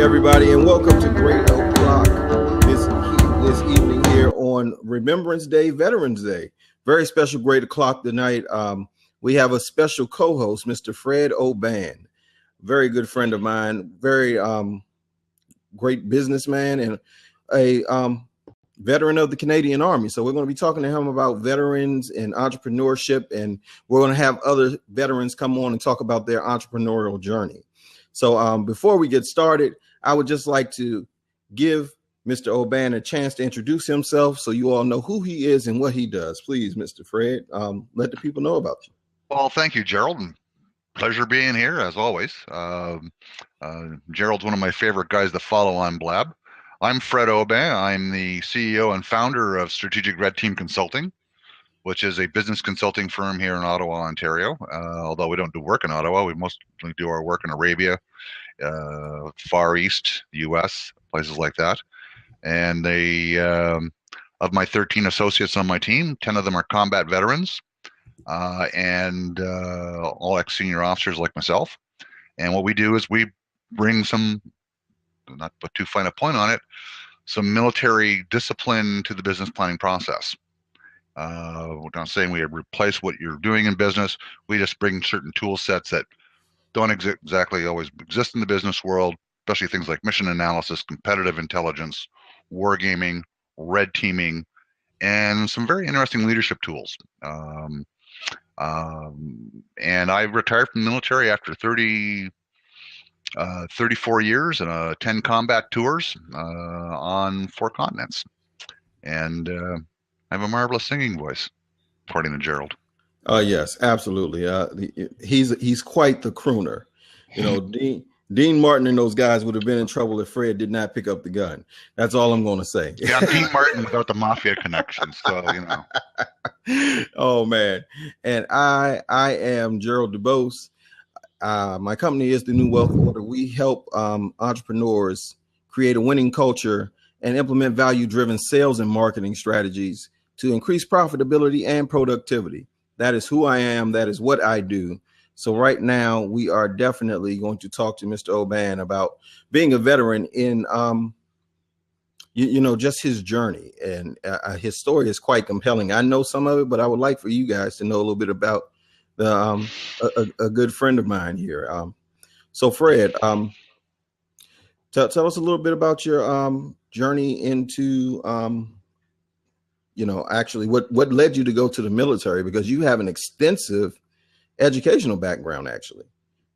everybody, and welcome to Great O'Clock this evening here on Remembrance Day, Veterans Day. Very special Great O'Clock tonight. We have a special co-host, Mr. Fred O'Ban, very good friend of mine, very great businessman, and a veteran of the Canadian Army. So we're going to be talking to him about veterans and entrepreneurship, and we're going to have other veterans come on and talk about their entrepreneurial journey. So before we get started, I would just like to give Mr. O'Ban a chance to introduce himself so you all know who he is and what he does. Please, Mr. Fred, let the people know about you. Well, thank you, Gerald. And pleasure being here, as always. Gerald's one of my favorite guys to follow on Blab. I'm Fred O'Ban. I'm the CEO and founder of Strategic Red Team Consulting, which is a business consulting firm here in Ottawa, Ontario. Although we don't do work in Ottawa, we mostly do our work in Arabia, Far East, the U.S., places like that. And of my 13 associates on my team, 10 of them are combat veterans, and all ex-senior officers like myself. And what we do is we bring some, not put too fine a point on it, some military discipline to the business planning process. We're not saying we replace what you're doing in business. We just bring certain tool sets that don't exactly always exist in the business world, especially things like mission analysis, competitive intelligence, wargaming, red teaming, and some very interesting leadership tools. And I retired from the military after 34 years and 10 combat tours on 4 continents. And I have a marvelous singing voice, according to Gerald. Yes, absolutely. He's quite the crooner. You know, Dean Martin and those guys would have been in trouble if Fred did not pick up the gun. That's all I'm going to say. Yeah, Dean Martin without the mafia connection. So, you know. Oh, man. And I am Gerald DuBose. My company is the New Wealth Order. We help entrepreneurs create a winning culture and implement value-driven sales and marketing strategies to increase profitability and productivity. That is who I am. That is what I do. So right now, we are definitely going to talk to Mr. O'Ban about being a veteran in, just his journey. And his story is quite compelling. I know some of it, but I would like for you guys to know a little bit about a good friend of mine here. So Fred, tell us a little bit about your journey into, actually what led you to go to the military, because you have an extensive educational background, actually.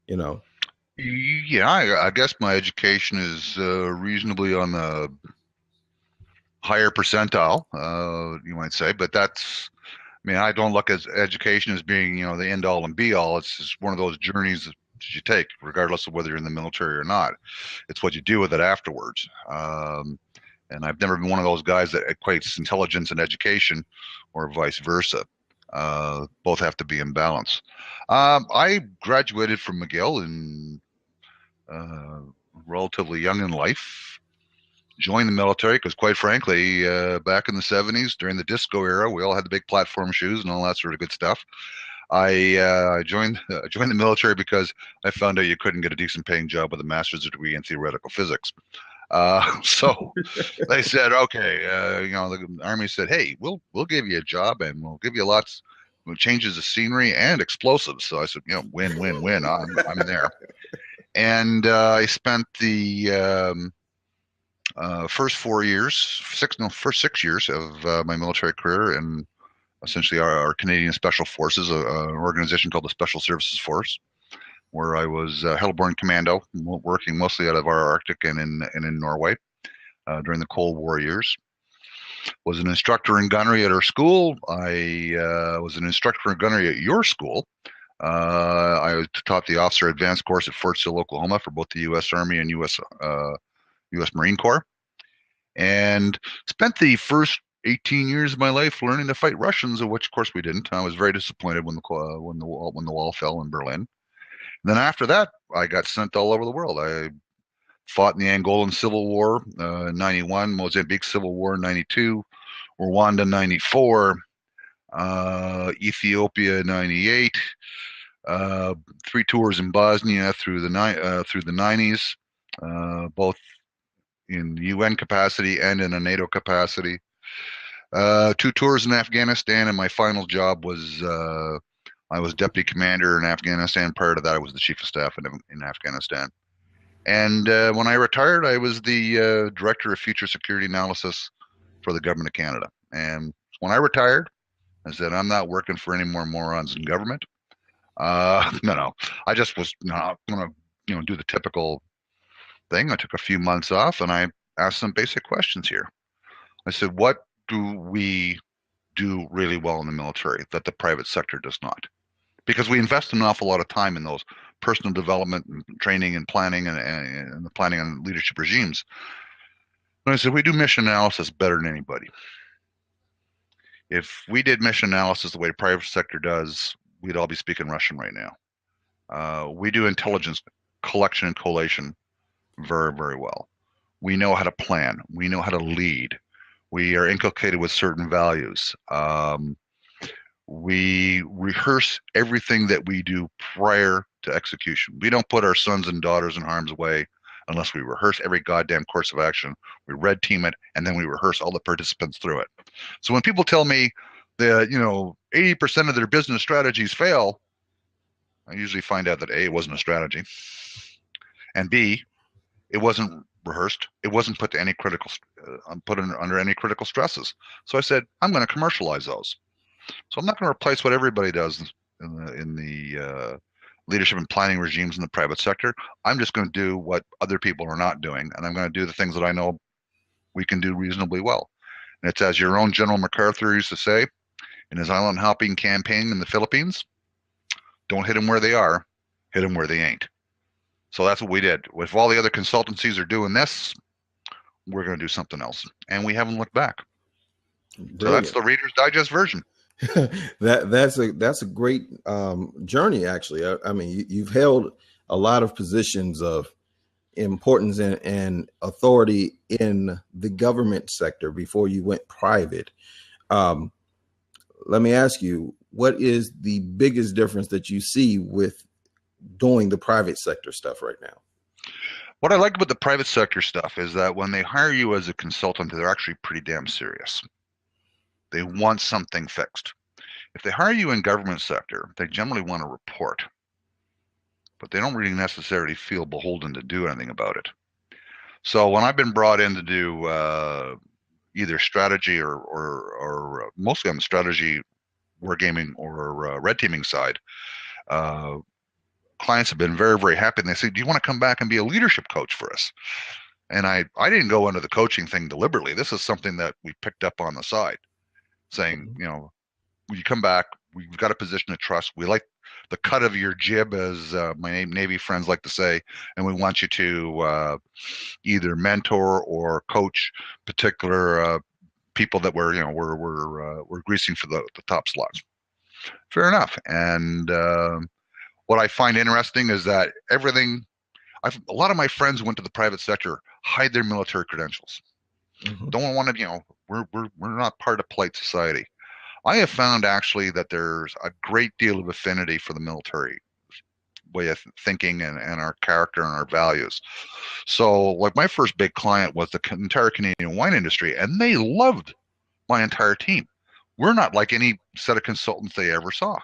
Yeah, I guess my education is reasonably on the higher percentile, you might say, but I don't look at education as being, the end all and be all. It's just one of those journeys that you take, regardless of whether you're in the military or not. It's what you do with it afterwards. And I've never been one of those guys that equates intelligence and education or vice versa. Both have to be in balance. I graduated from McGill in relatively young in life. Joined the military because, quite frankly, back in the 70s, during the disco era, we all had the big platform shoes and all that sort of good stuff. I joined the military because I found out you couldn't get a decent paying job with a master's degree in theoretical physics. So they said, okay, the Army said, hey, we'll give you a job and we'll give you lots of changes of scenery and explosives. So I said, win, win, win. I'm there. And I spent the first 6 years of my military career in essentially our Canadian Special Forces, an organization called the Special Services Force, where I was Hellborn Commando, working mostly out of our Arctic and in Norway during the Cold War years. Was an instructor in gunnery at our school. I was an instructor in gunnery at your school. I taught the Officer Advanced course at Fort Sill, Oklahoma, for both the U.S. Army and U.S. Marine Corps, and spent the first 18 years of my life learning to fight Russians, of which, of course, we didn't. I was very disappointed when the wall fell in Berlin. And then after that, I got sent all over the world. I fought in the Angolan Civil War in 91, Mozambique Civil War in 92, Rwanda 94, Ethiopia 98, 3 tours in Bosnia through the 90s, both in UN capacity and in a NATO capacity. 2 tours in Afghanistan, and my final job was I was deputy commander in Afghanistan. Prior to that, I was the chief of staff in Afghanistan. And when I retired, I was the director of future security analysis for the government of Canada. And when I retired, I said, I'm not working for any more morons in government. No, I just was not going to, do the typical thing. I took a few months off and I asked some basic questions here. I said, what do we do really well in the military that the private sector does not? Because we invest an awful lot of time in those personal development and training and planning and the planning and leadership regimes. And I said, we do mission analysis better than anybody. If we did mission analysis the way the private sector does, we'd all be speaking Russian right now. We do intelligence collection and collation very, very well. We know how to plan. We know how to lead. We are inculcated with certain values. We rehearse everything that we do prior to execution. We don't put our sons and daughters in harm's way unless we rehearse every goddamn course of action. We red team it, and then we rehearse all the participants through it. So when people tell me that 80% of their business strategies fail, I usually find out that A, it wasn't a strategy, and B, it wasn't rehearsed. It wasn't put to any critical, under any critical stresses. So I said, I'm going to commercialize those. So I'm not going to replace what everybody does in the leadership and planning regimes in the private sector. I'm just going to do what other people are not doing, and I'm going to do the things that I know we can do reasonably well. And it's as your own General MacArthur used to say in his island hopping campaign in the Philippines, don't hit them where they are, hit them where they ain't. So that's what we did. If all the other consultancies are doing this, we're going to do something else. And we haven't looked back. Brilliant. So that's the Reader's Digest version. That's a great journey, actually. I mean, you've held a lot of positions of importance and authority in the government sector before you went private. Let me ask you, what is the biggest difference that you see with doing the private sector stuff right now? What I like about the private sector stuff is that when they hire you as a consultant, they're actually pretty damn serious. They want something fixed. If they hire you in government sector, they generally want a report, but they don't really necessarily feel beholden to do anything about it. So when I've been brought in to do either strategy or mostly on the strategy, wargaming or red teaming side, clients have been very, very happy. And they say, do you want to come back and be a leadership coach for us? And I didn't go into the coaching thing deliberately. This is something that we picked up on the side, saying, you come back, we've got a position of trust. We like the cut of your jib, as my Navy friends like to say, and we want you to either mentor or coach particular people that we're greasing for the top slots. Fair enough. And what I find interesting is that a lot of my friends who went to the private sector hide their military credentials. Mm-hmm. Don't want to, we're not part of polite society. I have found actually that there's a great deal of affinity for the military way of thinking and our character and our values. So like my first big client was the entire Canadian wine industry, and they loved my entire team. We're not like any set of consultants they ever saw.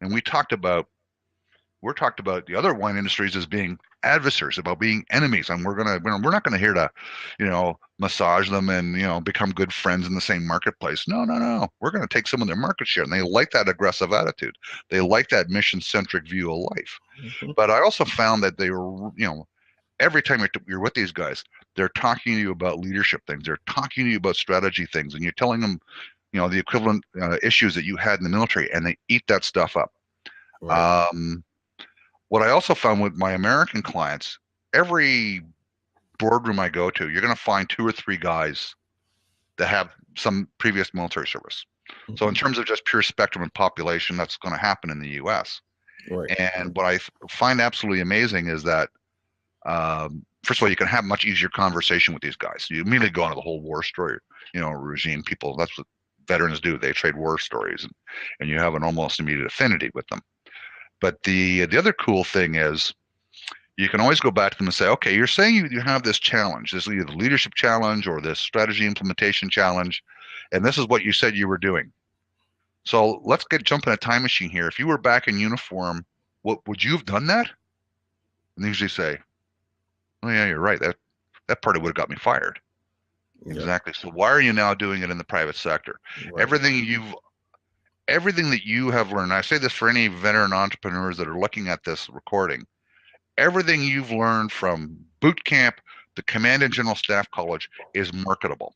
And we talked about the other wine industries as being adversaries, about being enemies, and we're not going to here to, massage them and become good friends in the same marketplace. No. We're going to take some of their market share, and they like that aggressive attitude. They like that mission-centric view of life. Mm-hmm. But I also found that they were, every time you're with these guys, they're talking to you about leadership things. They're talking to you about strategy things, and you're telling them, the equivalent issues that you had in the military, and they eat that stuff up. Right. What I also found with my American clients, every boardroom I go to, you're going to find 2 or 3 guys that have some previous military service. Mm-hmm. So in terms of just pure spectrum and population, that's going to happen in the U.S. Right. And what I find absolutely amazing is that, first of all, you can have much easier conversation with these guys. You immediately go into the whole war story, regime. People, that's what veterans do. They trade war stories, and you have an almost immediate affinity with them. But the other cool thing is you can always go back to them and say, okay, you're saying you have this challenge, this either leadership challenge or this strategy implementation challenge, and this is what you said you were doing. So let's jump in a time machine here. If you were back in uniform, what would you have done that? And they usually say, oh yeah, you're right. That part would have got me fired. Yep. Exactly. So why are you now doing it in the private sector? Right. Everything that you have learned, I say this for any veteran entrepreneurs that are looking at this recording, everything you've learned from boot camp to command and general staff college is marketable.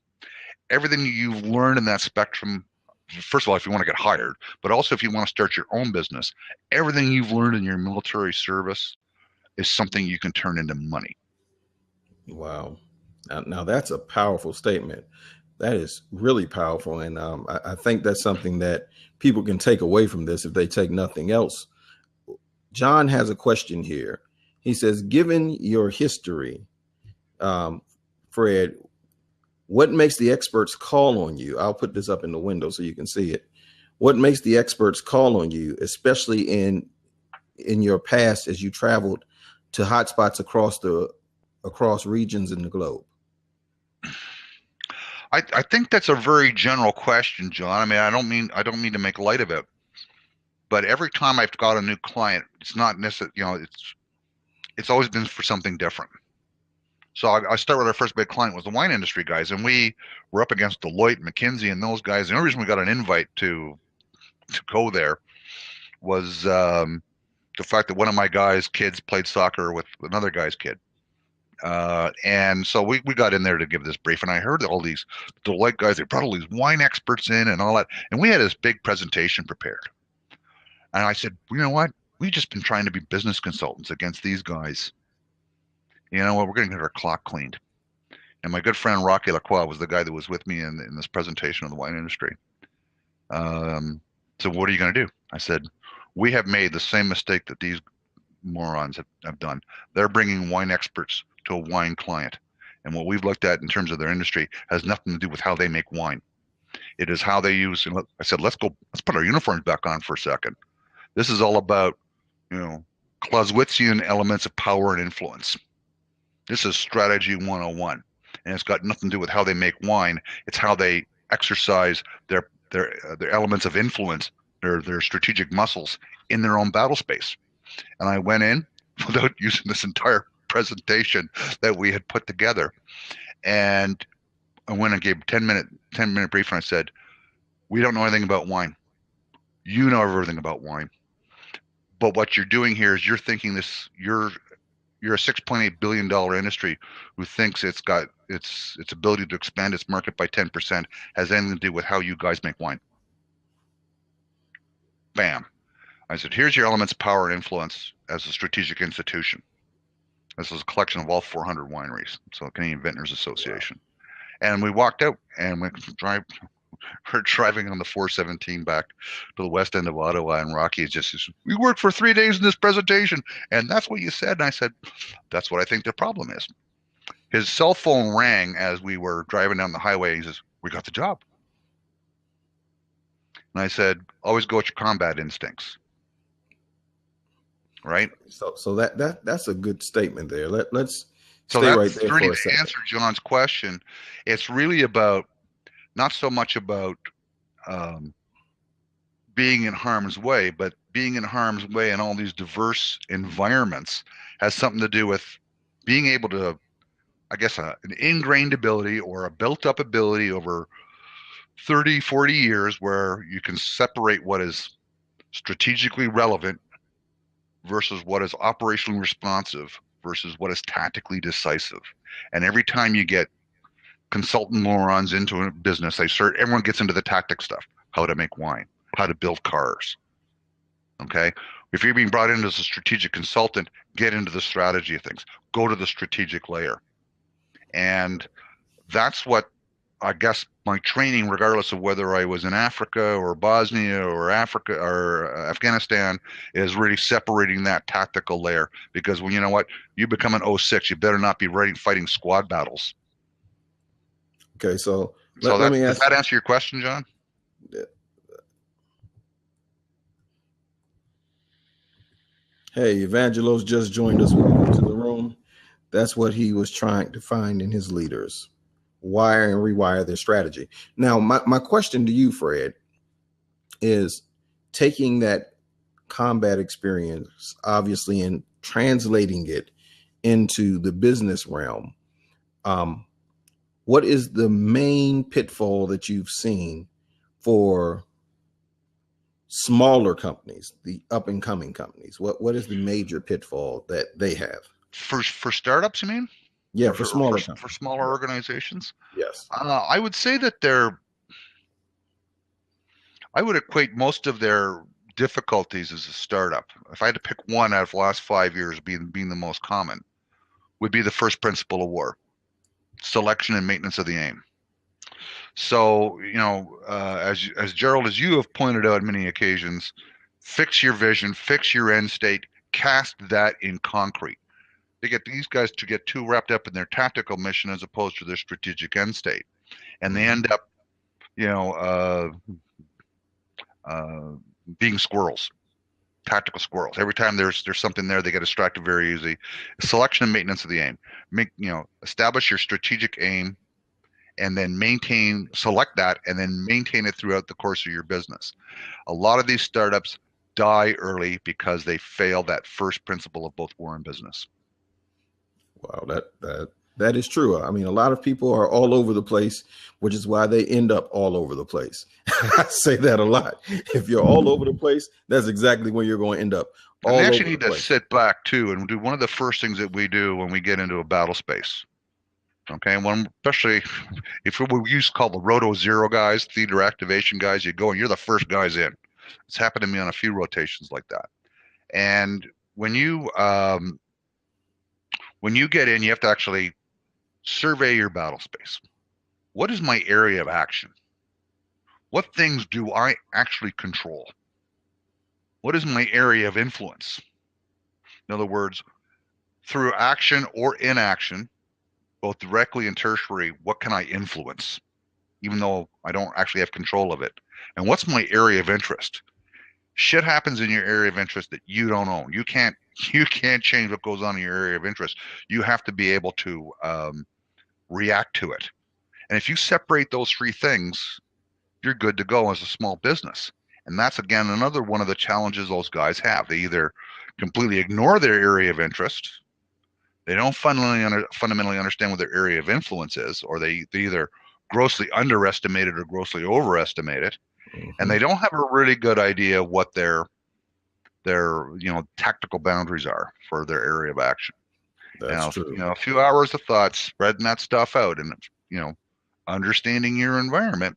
Everything you've learned in that spectrum, first of all, if you want to get hired, but also if you want to start your own business, everything you've learned in your military service is something you can turn into money. Wow. Now that's a powerful statement. That is really powerful. And I think that's something that people can take away from this if they take nothing else. John has a question here. He says, given your history, Fred, what makes the experts call on you? I'll put this up in the window so you can see it. What makes the experts call on you, especially in your past as you traveled to hotspots across regions in the globe? I think that's a very general question, John. I mean, I don't mean to make light of it, but every time I've got a new client, it's not necessarily, it's always been for something different. So I start with our first big client was the wine industry guys, and we were up against Deloitte, McKinsey, and those guys. The only reason we got an invite to go there was the fact that one of my guys' kids played soccer with another guy's kid. And so we got in there to give this brief, and I heard all these Deloitte guys, they brought all these wine experts in and all that. And we had this big presentation prepared. And I said, you know what? We've just been trying to be business consultants against these guys. You know what? We're going to get our clock cleaned. And my good friend Rocky Lacroix was the guy that was with me in this presentation of the wine industry. So what are you going to do? I said, we have made the same mistake that these morons have done. They're bringing wine experts to a wine client. And what we've looked at in terms of their industry has nothing to do with how they make wine. It is how they use. And I said, let's put our uniforms back on for a second. This is all about, Clausewitzian elements of power and influence. This is strategy 101. And it's got nothing to do with how they make wine. It's how they exercise their elements of influence, their strategic muscles in their own battle space. And I went in without using this entire presentation that we had put together. And I went and gave a 10-minute brief, and I said, we don't know anything about wine. You know everything about wine. But what you're doing here is you're thinking you're a $6.8 billion industry who thinks it's got its ability to expand its market by 10% has anything to do with how you guys make wine. Bam. I said, here's your elements of power and influence as a strategic institution. This is a collection of all 400 wineries, so the Canadian Vintners Association. And we walked out and we're driving on the 417 back to the west end of Ottawa, and Rocky is just, we worked for 3 days in this presentation, and that's what you said. And I said, that's what I think the problem is. His cell phone rang as we were driving down the highway. He says, we got the job. And I said, always go with your combat instincts. Right? So that's a good statement there. Let's stay right there for a second. To answer John's question, it's really about not so much about being in harm's way, but being in harm's way in all these diverse environments has something to do with being able to, I guess, an ingrained ability or a built-up ability over 30, 40 years where you can separate what is strategically relevant versus what is operationally responsive versus what is tactically decisive. And every time you get consultant morons into a business, everyone gets into the tactic stuff, how to make wine, how to build cars. Okay? If you're being brought in as a strategic consultant, get into the strategy of things, go to the strategic layer. And that's what, I guess, my training, regardless of whether I was in Africa or Bosnia or Africa or Afghanistan, is really separating that tactical layer. Because when you know what, you become an 06, you better not be fighting squad battles. Okay, so let me ask. Does that answer your question, John? Hey, Evangelos just joined us. Welcome to the room. That's what he was trying to find in his leaders, wire and rewire their strategy. Now, my question to you, Fred, is taking that combat experience, obviously, and translating it into the business realm. Um, what is the main pitfall that you've seen for smaller companies, the up and coming companies? What is the major pitfall that they have? For startups, you mean? Yeah, Or for for smaller for companies. smaller organizations? Yes. I would say that I would equate most of their difficulties as a startup. If I had to pick one out of the last 5 years being the most common, would be the first principle of war: selection and maintenance of the aim. So, as Gerald, as you have pointed out on many occasions, fix your vision, fix your end state, cast that in concrete. They get these guys to get too wrapped up in their tactical mission as opposed to their strategic end state, and they end up, you know, uh, being squirrels, tactical squirrels. Every time there's something there, they get distracted very easy. Selection and maintenance of the aim. Establish your strategic aim, and then select that, and then maintain it throughout the course of your business. A lot of these startups die early because they fail that first principle of both war and business. Wow, that is true. I mean, a lot of people are all over the place, which is why they end up all over the place. I say that a lot. If you're all over the place, that's exactly where you're going to end up. And they All actually over the need to place. sit back too and do one of the first things that we do when we get into a battle space. Okay, especially if we used to call the Roto Zero guys, theater activation guys, you go and you're the first guys in. It's happened to me on a few rotations like that. And when you get in, you have to actually survey your battle space. What is my area of action? What things do I actually control? What is my area of influence? In other words, through action or inaction, both directly and tertiary, what can I influence, even though I don't actually have control of it? And what's my area of interest? Shit happens in your area of interest that you don't own. You can't change what goes on in your area of interest. You have to be able to react to it. And if you separate those three things, you're good to go as a small business. And that's, again, another one of the challenges those guys have. They either completely ignore their area of interest, they don't fundamentally understand what their area of influence is, or they either grossly underestimate it or grossly overestimate it, and they don't have a really good idea what their tactical boundaries are for their area of action. That's true. A few hours of thought, spreading that stuff out, and understanding your environment.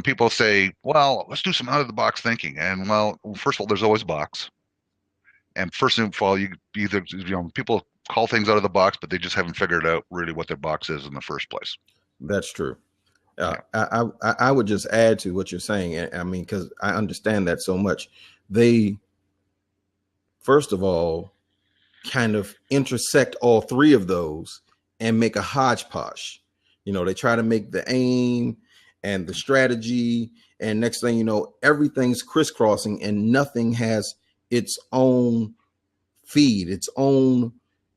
People say, well, let's do some out of the box thinking. And well, first of all, there's always a box. And first of all, people call things out of the box, but they just haven't figured out really what their box is in the first place. That's true. I would just add to what you're saying. I mean, because I understand that so much. They, first of all, kind of intersect all three of those and make a hodgepodge. They try to make the aim and the strategy, and next thing you know, everything's crisscrossing and nothing has its own feed, its own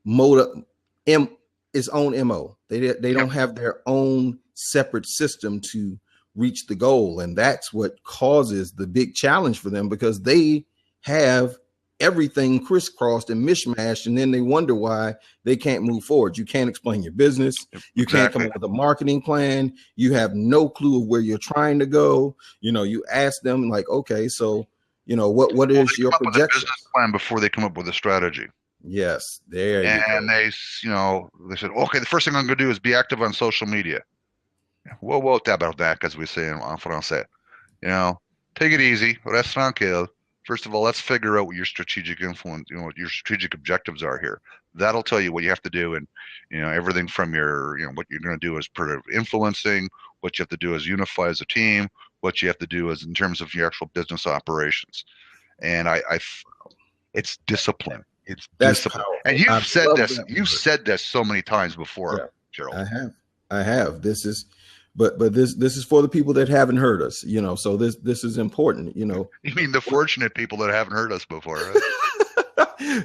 its own MO. They don't have their own separate system to reach the goal. And that's what causes the big challenge for them, because they have everything crisscrossed and mishmashed, and then they wonder why they can't move forward. You can't explain your business. You can't come up with a marketing plan. You have no clue of where you're trying to go. You ask them like, okay, so what is your projection? With a business plan before they come up with a strategy. Yes, there you go. And they said, okay, the first thing I'm going to do is be active on social media. Whoa, about that, as we say in français. Take it easy. Reste tranquille. First of all, let's figure out what your strategic influence, what your strategic objectives are here. That'll tell you what you have to do, and everything from your, what you're going to do as part of influencing, what you have to do as unify as a team, what you have to do as in terms of your actual business operations. And it's discipline. It's discipline. Powerful. And you've said this so many times before, Gerald. I have. This is but this is for the people that haven't heard us, you know. So this is important, you know. You mean the fortunate people that haven't heard us before, right?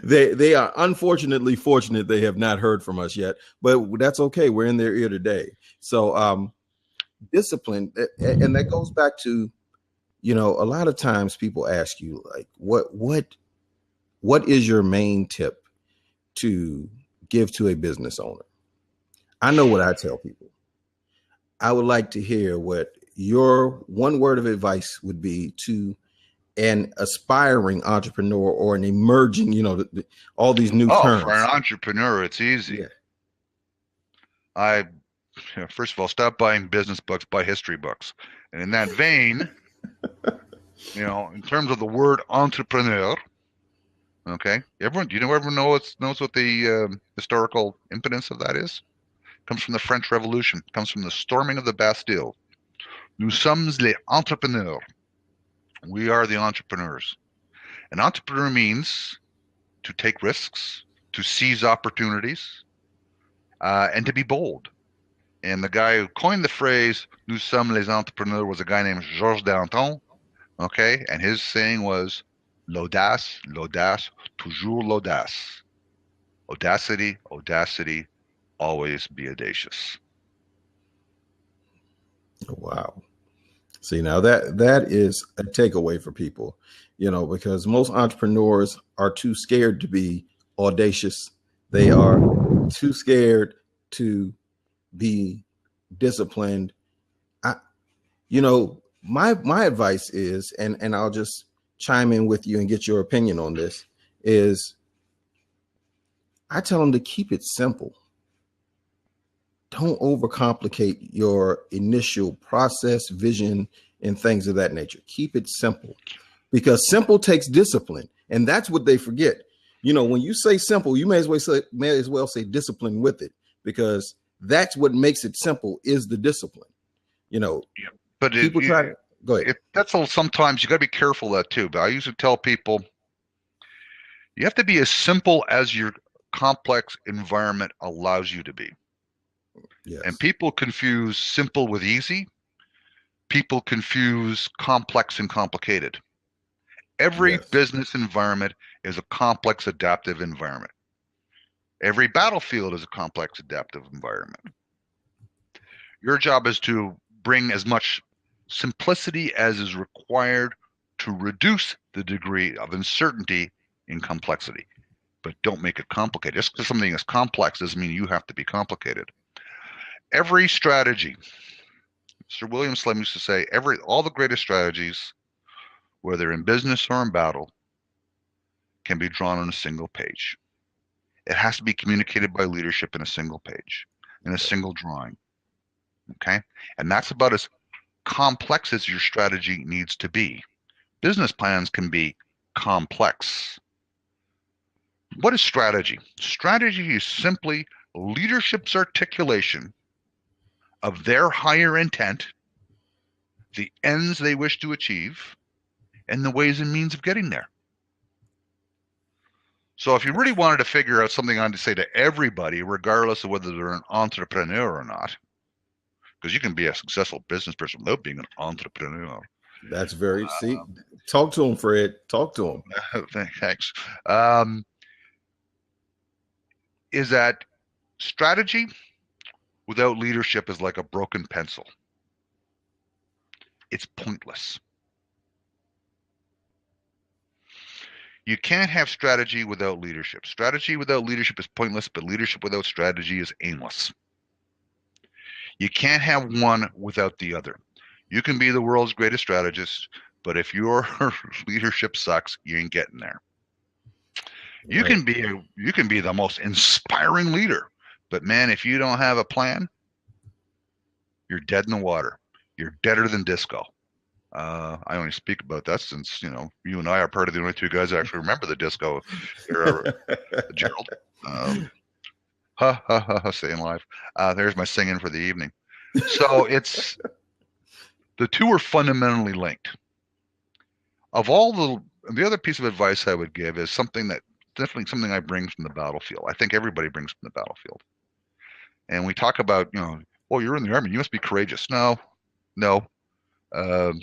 They are unfortunately fortunate they have not heard from us yet, but that's okay. We're in their ear today. So discipline, and that goes back to, you know, a lot of times people ask you like, what is your main tip to give to a business owner? I know what I tell people. I would like to hear what your one word of advice would be to an aspiring entrepreneur or an emerging, you know, all these new terms. For an entrepreneur, it's easy. Yeah. First of all, stop buying business books, buy history books. And in that vein, you know, in terms of the word entrepreneur, okay, everyone knows what the historical impetus of that is? It comes from the French Revolution. It comes from the storming of the Bastille. Nous sommes les entrepreneurs. We are the entrepreneurs. An entrepreneur means to take risks, to seize opportunities, and to be bold. And the guy who coined the phrase "Nous sommes les entrepreneurs" was a guy named Georges Danton. Okay, and his saying was "L'audace, l'audace, toujours l'audace." Audacity, audacity, always be audacious. Wow. See, now that is a takeaway for people, you know, because most entrepreneurs are too scared to be audacious. They are too scared to be disciplined. You know, my advice is, and I'll just chime in with you and get your opinion on this, is I tell them to keep it simple. Don't overcomplicate your initial process, vision, and things of that nature. Keep it simple, because simple takes discipline, and that's what they forget. You know, when you say simple, you may as well say discipline with it, because that's what makes it simple is the discipline. You know, yeah, but people try to go ahead. Sometimes you got to be careful of that too. But I usually tell people you have to be as simple as your complex environment allows you to be. Yes. And people confuse simple with easy. People confuse complex and complicated. Every business environment is a complex, adaptive environment. Every battlefield is a complex, adaptive environment. Your job is to bring as much simplicity as is required to reduce the degree of uncertainty in complexity. But don't make it complicated. Just because something is complex doesn't mean you have to be complicated. Every strategy, Sir William Slim used to say, all the greatest strategies, whether in business or in battle, can be drawn on a single page. It has to be communicated by leadership in a single page, in a single drawing. Okay? And that's about as complex as your strategy needs to be. Business plans can be complex. What is strategy? Strategy is simply leadership's articulation of their higher intent, the ends they wish to achieve, and the ways and means of getting there. So if you really wanted to figure out something on to say to everybody, regardless of whether they're an entrepreneur or not, because you can be a successful business person without being an entrepreneur. That's very, talk to him, Fred. Talk to him. Thanks. Is that strategy without leadership is like a broken pencil. It's pointless. You can't have strategy without leadership. Strategy without leadership is pointless, but leadership without strategy is aimless. You can't have one without the other. You can be the world's greatest strategist, but if your leadership sucks, you ain't getting there. You can be the most inspiring leader, but man, if you don't have a plan, you're dead in the water. You're deader than disco. I only speak about that since, you know, you and I are part of the only two guys that actually remember the disco era, Gerald. Staying alive. There's my singing for the evening. So the two are fundamentally linked. Of all the other piece of advice I would give is definitely something I bring from the battlefield. I think everybody brings from the battlefield. And we talk about, you know, Oh, you're in the army. You must be courageous. No, no. You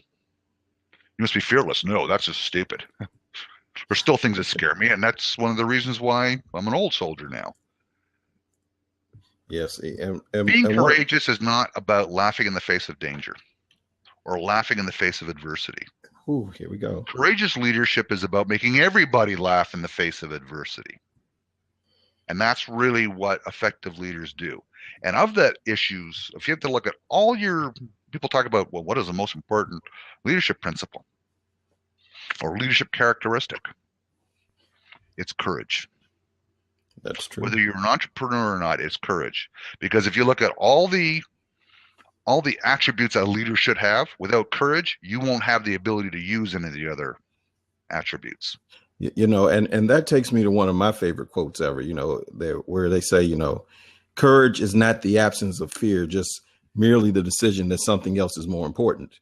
must be fearless. No, that's just stupid. There's still things that scare me, and that's one of the reasons why I'm an old soldier now. Yes, Being and what? courageous is not about laughing in the face of danger or laughing in the face of adversity. Ooh, here we go. Courageous leadership is about making everybody laugh in the face of adversity. And that's really what effective leaders do. And of that issues, if you have to look at all your people talk about, well, what is the most important leadership principle or leadership characteristic? It's courage. That's true. Whether you're an entrepreneur or not, it's courage. Because if you look at all the attributes that a leader should have, without courage, you won't have the ability to use any of the other attributes. You know, and that takes me to one of my favorite quotes ever, where they say, courage is not the absence of fear, just merely the decision that something else is more important,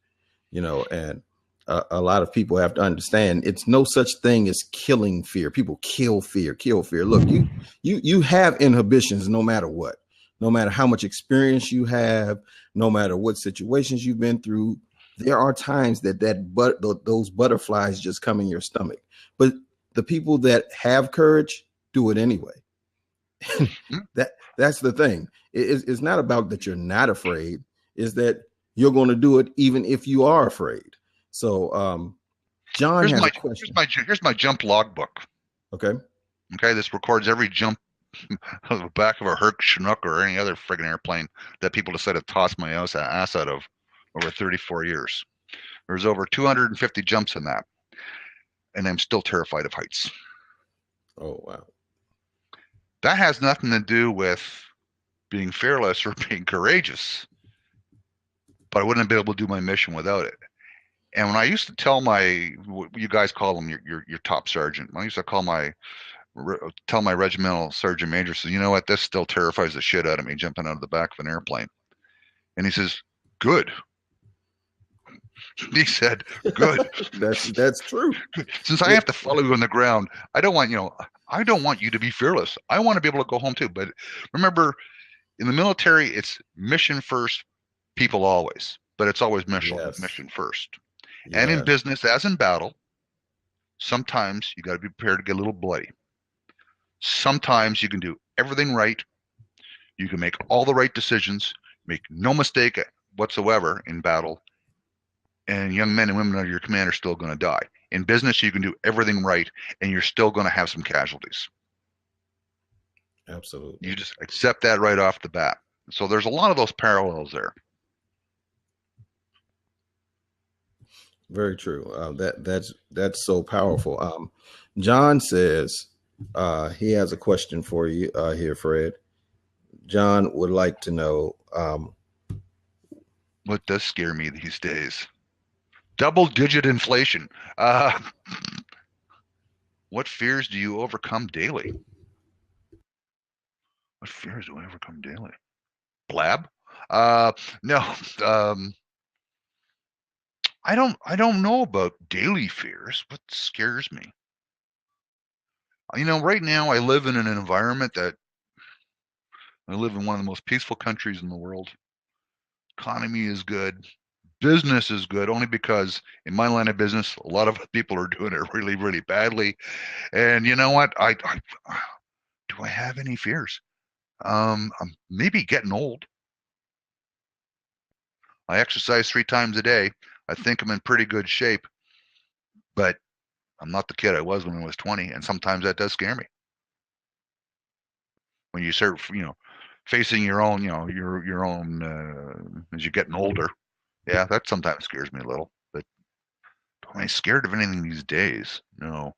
and a lot of people have to understand it's no such thing as killing fear. People kill fear. Look, you have inhibitions no matter what, no matter how much experience you have, no matter what situations you've been through. There are times those butterflies just come in your stomach, but the people that have courage do it anyway. That's the thing. It's not about that you're not afraid, is that you're going to do it even if you are afraid. So John has a question. Here's my jump logbook. Okay. This records every jump on the back of a Herc Chinook or any other friggin' airplane that people decided to toss my ass out of over 34 years. There's over 250 jumps in that. And I'm still terrified of heights. Oh, wow. That has nothing to do with being fearless or being courageous. But I wouldn't have been able to do my mission without it. And when I used to tell you guys call them your top sergeant. When I used to tell my regimental sergeant major, says, you know what, this still terrifies the shit out of me, jumping out of the back of an airplane. And he says, good. He said, good. That's true. Since I have to follow you on the ground, I don't want you to be fearless. I want to be able to go home too. But remember, in the military, it's mission first, people always. But it's always mission first. Yes. And in business, as in battle, sometimes you got to be prepared to get a little bloody. Sometimes you can do everything right. You can make all the right decisions, make no mistake whatsoever in battle. And young men and women under your command are still going to die. In business, you can do everything right, and you're still going to have some casualties. Absolutely. You just accept that right off the bat. So there's a lot of those parallels there. Very true. That's so powerful. John says he has a question for you here, Fred. John would like to know what does scare me these days. Double-digit inflation. What fears do you overcome daily? What fears do I overcome daily? Blab? No. I don't know about daily fears. What scares me? Right now I live in an environment that I live in one of the most peaceful countries in the world. Economy is good. Business is good, only because in my line of business, a lot of people are doing it really, really badly. And you know what? Do I have any fears? I'm maybe getting old. I exercise 3 times a day. I think I'm in pretty good shape, but I'm not the kid I was when I was 20, and sometimes that does scare me. When you start, facing your own, your own as you're getting older. Yeah, that sometimes scares me a little, but am I scared of anything these days? No.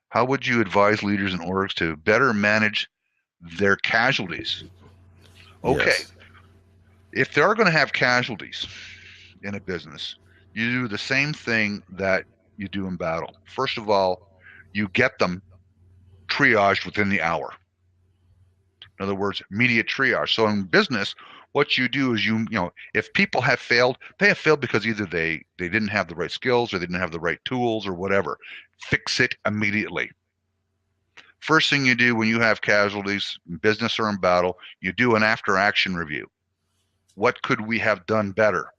How would you advise leaders and orgs to better manage their casualties? Okay. Yes. If they are going to have casualties in a business, you do the same thing that you do in battle. First of all, you get them triaged within the hour. In other words, immediate triage. So in business, what you do is if people have failed, they have failed because either they didn't have the right skills or they didn't have the right tools or whatever. Fix it immediately. First thing you do when you have casualties, in business or in battle, you do an after-action review. What could we have done better?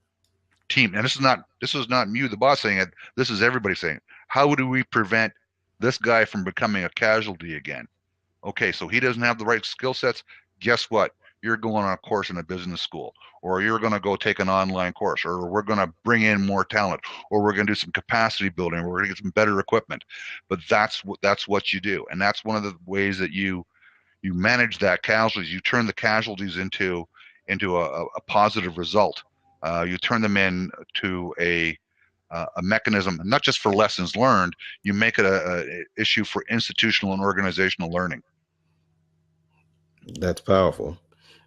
Team, and this is not you, the boss, saying it. This is everybody saying it. How do we prevent this guy from becoming a casualty again? Okay, so he doesn't have the right skill sets. Guess what? You're going on a course in a business school, or you're going to go take an online course, or we're going to bring in more talent, or we're going to do some capacity building, or we're going to get some better equipment. But that's what you do, and that's one of the ways that you manage that casualties. You turn the casualties into a positive result. You turn them into a mechanism, not just for lessons learned. You make it a issue for institutional and organizational learning. That's powerful.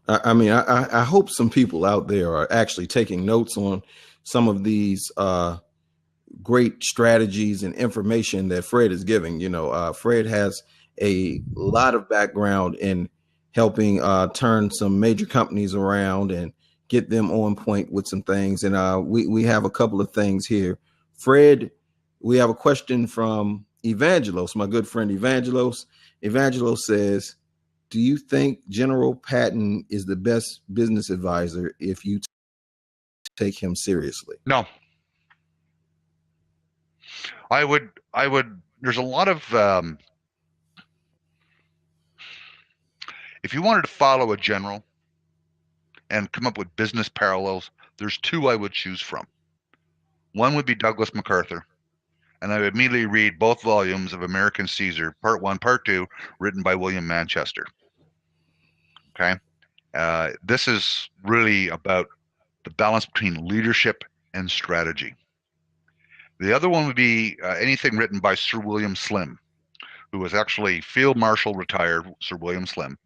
I mean, I hope some people out there are actually taking notes on some of these great strategies and information that Fred is giving. You know, Fred has a lot of background in helping turn some major companies around and get them on point with some things. And we have a couple of things here. Fred, we have a question from Evangelos, my good friend Evangelos. Evangelos says, do you think General Patton is the best business advisor if you take him seriously? No. I would, there's a lot of, if you wanted to follow a general and come up with business parallels, there's two I would choose from. One would be Douglas MacArthur, and I would immediately read both volumes of American Caesar, Part 1, Part 2, written by William Manchester. Okay? This is really about the balance between leadership and strategy. The other one would be anything written by Sir William Slim, who was actually Field Marshal retired, Sir William Slim.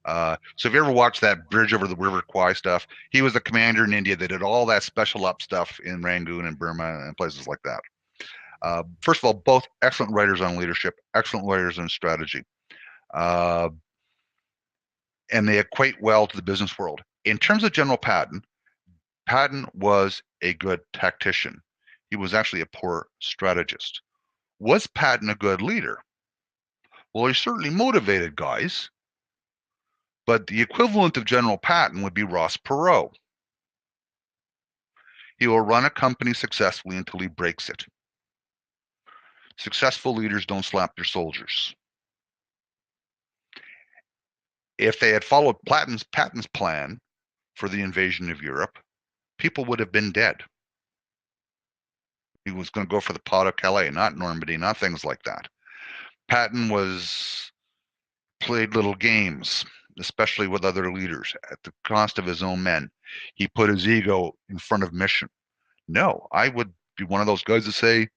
So if you ever watched that Bridge over the River Kwai stuff, he was the commander in India that did all that special op stuff in Rangoon and Burma and places like that. First of all, both excellent writers on leadership, excellent writers on strategy. And they equate well to the business world. In terms of General Patton, Patton was a good tactician. He was actually a poor strategist. Was Patton a good leader? Well, he certainly motivated guys, but the equivalent of General Patton would be Ross Perot. He will run a company successfully until he breaks it. Successful leaders don't slap their soldiers. If they had followed Patton's plan for the invasion of Europe, people would have been dead. He was going to go for the Pot of Calais, not Normandy, not things like that. Patton played little games, especially with other leaders, at the cost of his own men. He put his ego in front of mission. No, I would be one of those guys that say,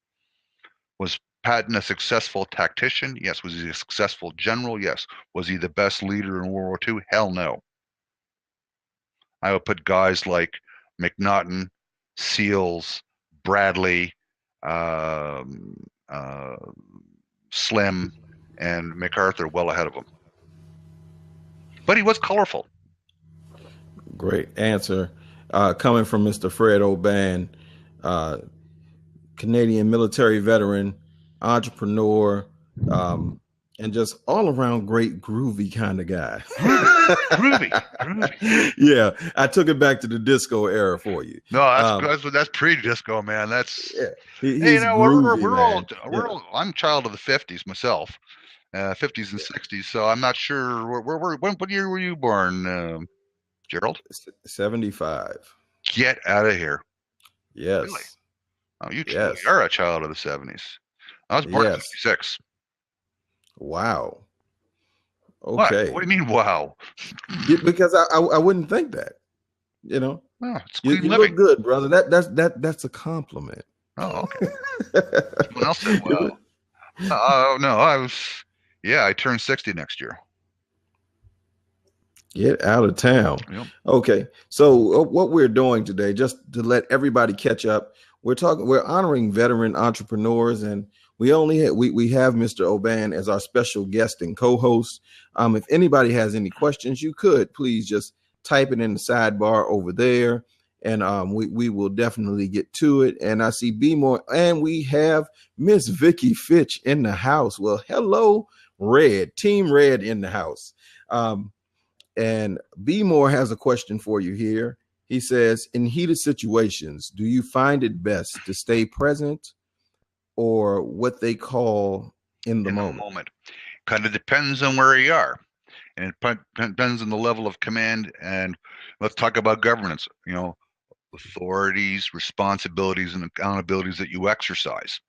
was Patton a successful tactician? Yes. Was he a successful general? Yes. Was he the best leader in World War II? Hell no. I would put guys like McNaughton, Seals, Bradley, Slim, and MacArthur well ahead of him. But he was colorful. Great answer. Coming from Mr. Fred O'Ban, Canadian military veteran, entrepreneur, and just all around great groovy kind of guy. groovy. Yeah, I took it back to the disco era for you. No, that's pre-disco, man. That's He's groovy, we're all. I'm a child of the '50s myself, '50s and '60s. So I'm not sure what year were you born, Gerald? 75. Get out of here. Yes. Really? Oh, you are a child of the '70s. I was born in '56. Wow. Okay. What do you mean, wow? Because I wouldn't think that. You know, it's you look good, brother. That's a compliment. Oh, okay. Someone else said wow. Oh no, I turned 60 next year. Get out of town. Yep. Okay. So what we're doing today, just to let everybody catch up, we're honoring veteran entrepreneurs, and we have Mr. O'Ban as our special guest and co-host. If anybody has any questions, you could please just type it in the sidebar over there, and we will definitely get to it. And I see B more, and we have Miss Vicky Fitch in the house. Well, hello, Red, Team Red in the house. And B Moore has a question for you here. He says, in heated situations, do you find it best to stay present or what they call in the In the moment? moment. Kind of depends on where you are. And it depends on the level of command. And let's talk about governance, authorities, responsibilities, and accountabilities that you exercise.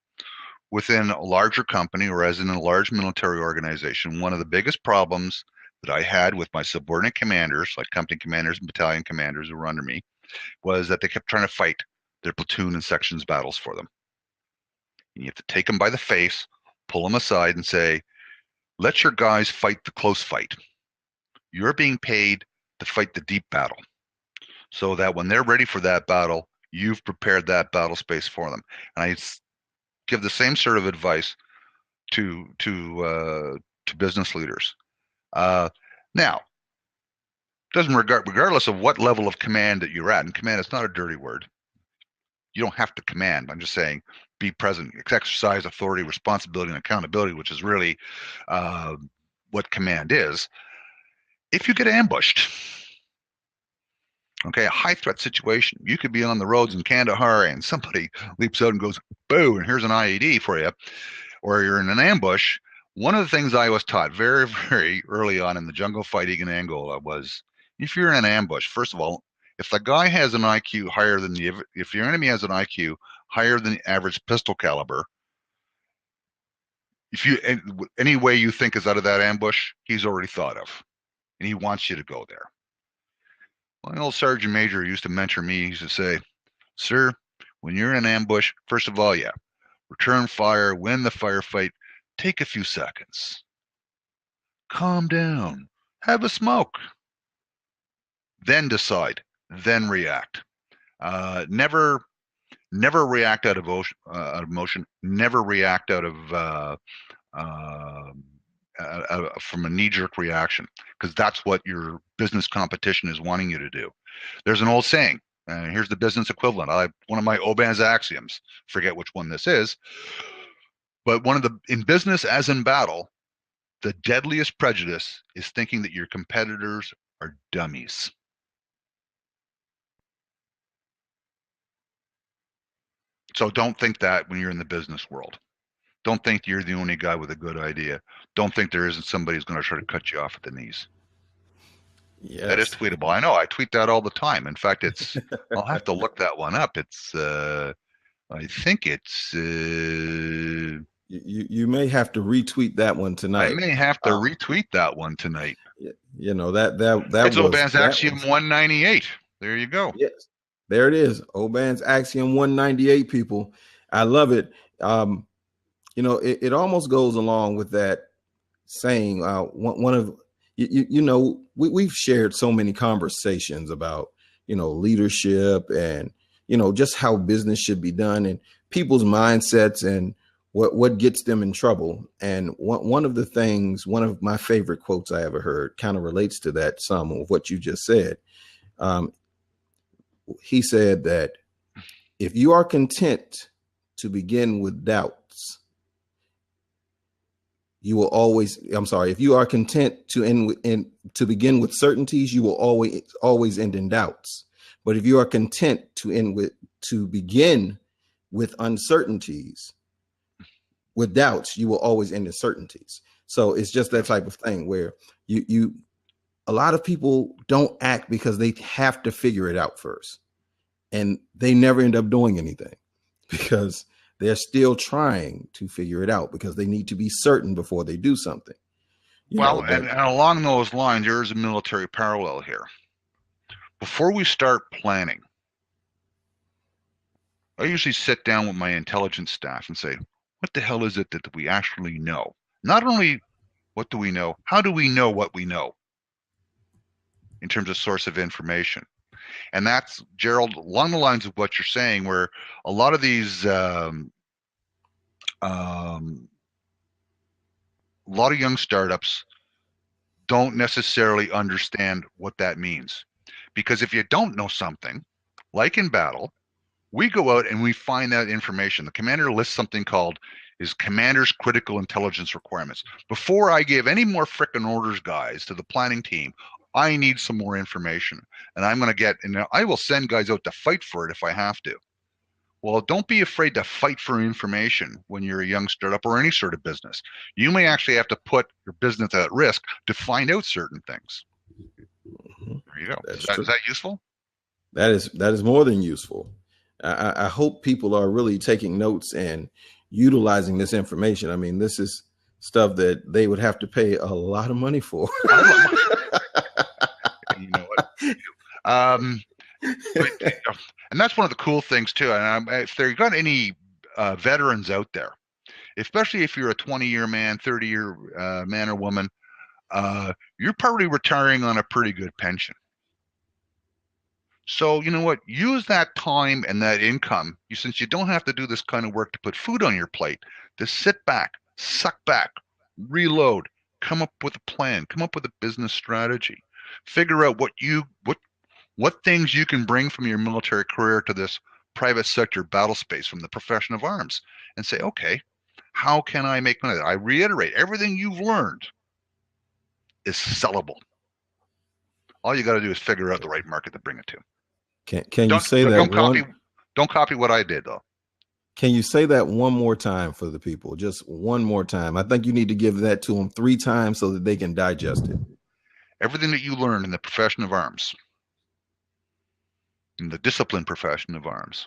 Within a larger company or as in a large military organization, one of the biggest problems that I had with my subordinate commanders, like company commanders and battalion commanders who were under me, was that they kept trying to fight their platoon and sections battles for them. And you have to take them by the face, pull them aside and say, let your guys fight the close fight. You're being paid to fight the deep battle so that when they're ready for that battle, you've prepared that battle space for them. And I give the same sort of advice to business leaders. Now, doesn't regardless of what level of command that you're at, and command is not a dirty word. You don't have to command. I'm just saying, be present, exercise authority, responsibility, and accountability, which is really what command is. If you get ambushed, okay, a high threat situation, you could be on the roads in Kandahar and somebody leaps out and goes, boo, and here's an IED for you, or you're in an ambush. One of the things I was taught very, very early on in the jungle fighting in Angola was, if you're in an ambush, first of all, if the guy has an IQ higher than if your enemy has an IQ higher than the average pistol caliber, if you any way you think is out of that ambush, he's already thought of, and he wants you to go there. My old sergeant major used to mentor me. He used to say, "Sir, when you're in an ambush, first of all, return fire, win the firefight, take a few seconds, calm down, have a smoke, then decide, then react. Never react out of emotion. Never react out of from a knee-jerk reaction, because that's what your business competition is wanting you to do. There's an old saying. Here's the business equivalent. One of my Oban's axioms. Forget which one this is, but in business as in battle, the deadliest prejudice is thinking that your competitors are dummies. So don't think that when you're in the business world. Don't think you're the only guy with a good idea. Don't think there isn't somebody who's going to try to cut you off at the knees. Yes. That is tweetable. I know. I tweet that all the time. In fact, I'll have to look that one up. I think it's. You may have to retweet that one tonight. I may have to retweet that one tonight. That it's Oban's Axiom 198. There you go. Yes, there it is. Oban's Axiom 198. People, I love it. It almost goes along with that saying. One of we've shared so many conversations about leadership and just how business should be done and people's mindsets and what gets them in trouble. And one of my favorite quotes I ever heard kind of relates to that, some of what you just said. He said that if you are content to begin with doubts, you will always, if you are content to begin with certainties, you will always end in doubts. But if you are content to begin with uncertainties, with doubts, you will always end in certainties. So it's just that type of thing where a lot of people don't act because they have to figure it out first. And they never end up doing anything because they're still trying to figure it out because they need to be certain before they do something. And along those lines, there is a military parallel here. Before we start planning, I usually sit down with my intelligence staff and say, what the hell is it that we actually know? Not only what do we know, how do we know what we know in terms of source of information? And that's, Gerald, along the lines of what you're saying, where a lot of these, a lot of young startups don't necessarily understand what that means. Because if you don't know something, like in battle, we go out and we find that information. The commander lists something called is commander's critical intelligence requirements. Before I give any more frickin' orders, guys, to the planning team, I need some more information. And I'm going to get, and I will send guys out to fight for it if I have to. Well, don't be afraid to fight for information when you're a young startup or any sort of business. You may actually have to put your business at risk to find out certain things. There you go. Is that useful? That is more than useful. I hope people are really taking notes and utilizing this information. I mean, this is stuff that they would have to pay a lot of money for. You know what? And that's one of the cool things too. And if there got any veterans out there, especially if you're a 20-year man, 30-year man or woman, you're probably retiring on a pretty good pension. So you know what? Use that time and that income, since you don't have to do this kind of work to put food on your plate, to sit back, suck back, reload, come up with a plan, come up with a business strategy, figure out what things you can bring from your military career to this private sector battle space from the profession of arms, and say, okay, how can I make money? I reiterate, everything you've learned is sellable. All you got to do is figure out the right market to bring it to. Can you say that? Don't copy what I did, though. Can you say that one more time for the people? Just one more time. I think you need to give that to them 3 times so that they can digest it. Everything that you learn in the profession of arms, in the disciplined profession of arms,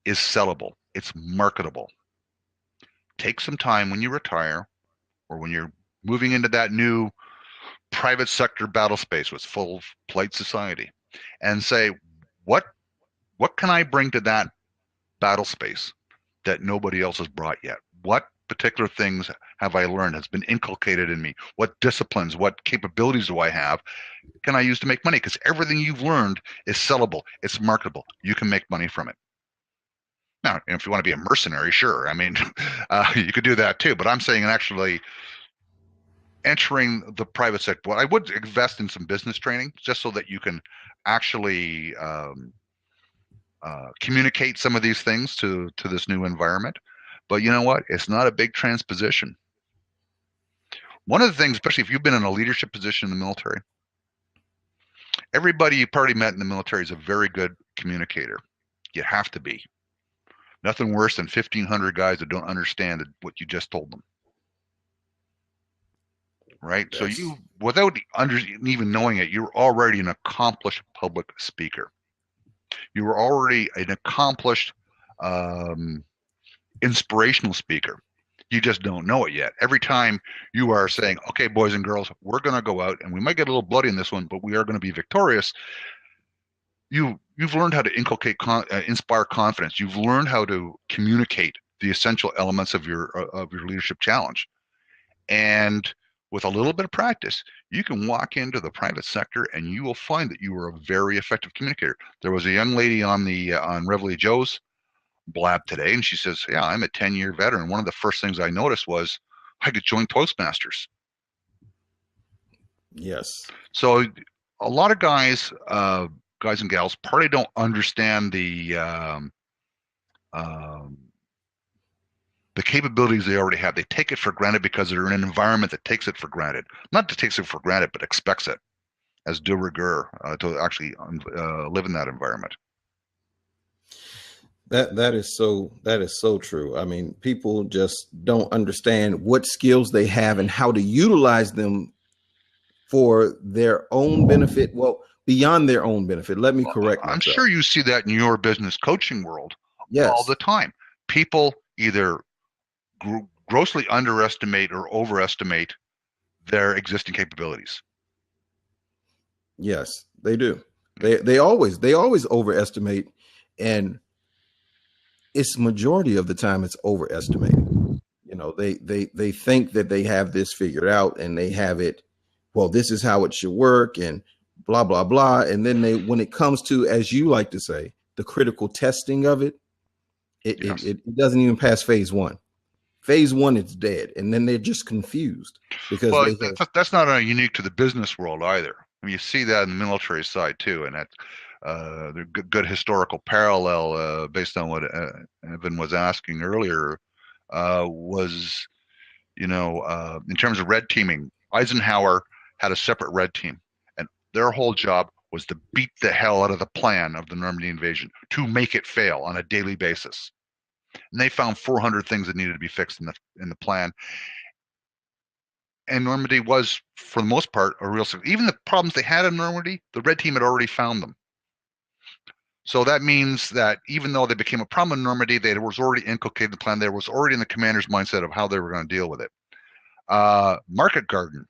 is sellable. It's marketable. Take some time when you retire or when you're moving into that new private sector battle space with full polite society and say, what can I bring to that battle space that nobody else has brought yet? What particular things have I learned, has been inculcated in me? What disciplines, what capabilities do I have can I use to make money? Because everything you've learned is sellable. It's marketable. You can make money from it. Now, if you want to be a mercenary, sure. I mean, you could do that too. But I'm saying actually entering the private sector, I would invest in some business training just so that you can actually communicate some of these things to this new environment. But you know what? It's not a big transposition. One of the things, especially if you've been in a leadership position in the military, everybody you probably met in the military is a very good communicator. You have to be. Nothing worse than 1,500 guys that don't understand what you just told them. Right? Yes. So you, without even knowing it, you're already an accomplished public speaker. You were already an accomplished inspirational speaker. You just don't know it yet. Every time you are saying, okay, boys and girls, we're going to go out and we might get a little bloody in this one, but we are going to be victorious. You've learned how to inculcate, inspire confidence. You've learned how to communicate the essential elements of your leadership challenge. And with a little bit of practice, you can walk into the private sector and you will find that you are a very effective communicator. There was a young lady on Reveille Joe's blab today, and she says, yeah, I'm a 10-year veteran. One of the first things I noticed was I could join Toastmasters. Yes. So a lot of guys and gals probably don't understand the capabilities they already have. They take it for granted because they're in an environment that takes it for granted. Not that takes it for granted, but expects it as de rigueur to actually live in that environment. That is so true. I mean, people just don't understand what skills they have and how to utilize them for their own benefit. Well, beyond their own benefit. Let me correct myself. I'm sure you see that in your business coaching world all the time. People either grossly underestimate or overestimate their existing capabilities. Yes, they do. They always overestimate, and it's majority of the time it's overestimated. You know, they think that they have this figured out and they have it. Well, this is how it should work and blah, blah, blah. And then when it comes to, as you like to say, the critical testing of it, it doesn't even pass phase 1. Phase 1, it's dead. And then they're just confused because that's not unique to the business world either. I mean, you see that in the military side too. And that's the good historical parallel based on what Evan was asking earlier was, in terms of red teaming, Eisenhower had a separate red team, and their whole job was to beat the hell out of the plan of the Normandy invasion, to make it fail on a daily basis. And they found 400 things that needed to be fixed in the plan. And Normandy was, for the most part, a real success. Even the problems they had in Normandy, the red team had already found them. So that means that even though they became a problem in Normandy, they was already inculcated the plan. There was already in the commander's mindset of how they were going to deal with it. Market Garden,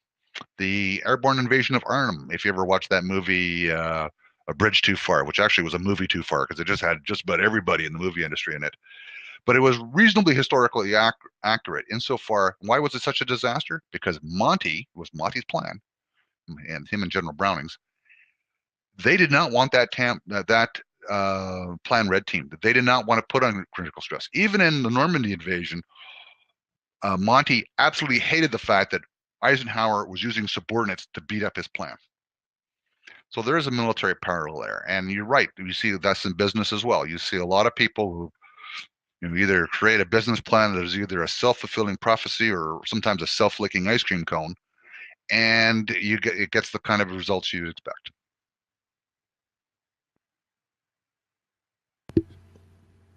the airborne invasion of Arnhem. If you ever watched that movie, A Bridge Too Far, which actually was a movie too far because it just had just about everybody in the movie industry in it. But it was reasonably historically accurate insofar. Why was it such a disaster? Because Monty's plan, and him and General Browning's, they did not want that plan red team. They did not want to put on critical stress. Even in the Normandy invasion, Monty absolutely hated the fact that Eisenhower was using subordinates to beat up his plan. So there is a military parallel there. And you're right. You see that's in business as well. You see a lot of people who either create a business plan that is either a self-fulfilling prophecy or sometimes a self-licking ice cream cone, and it gets the kind of results you expect.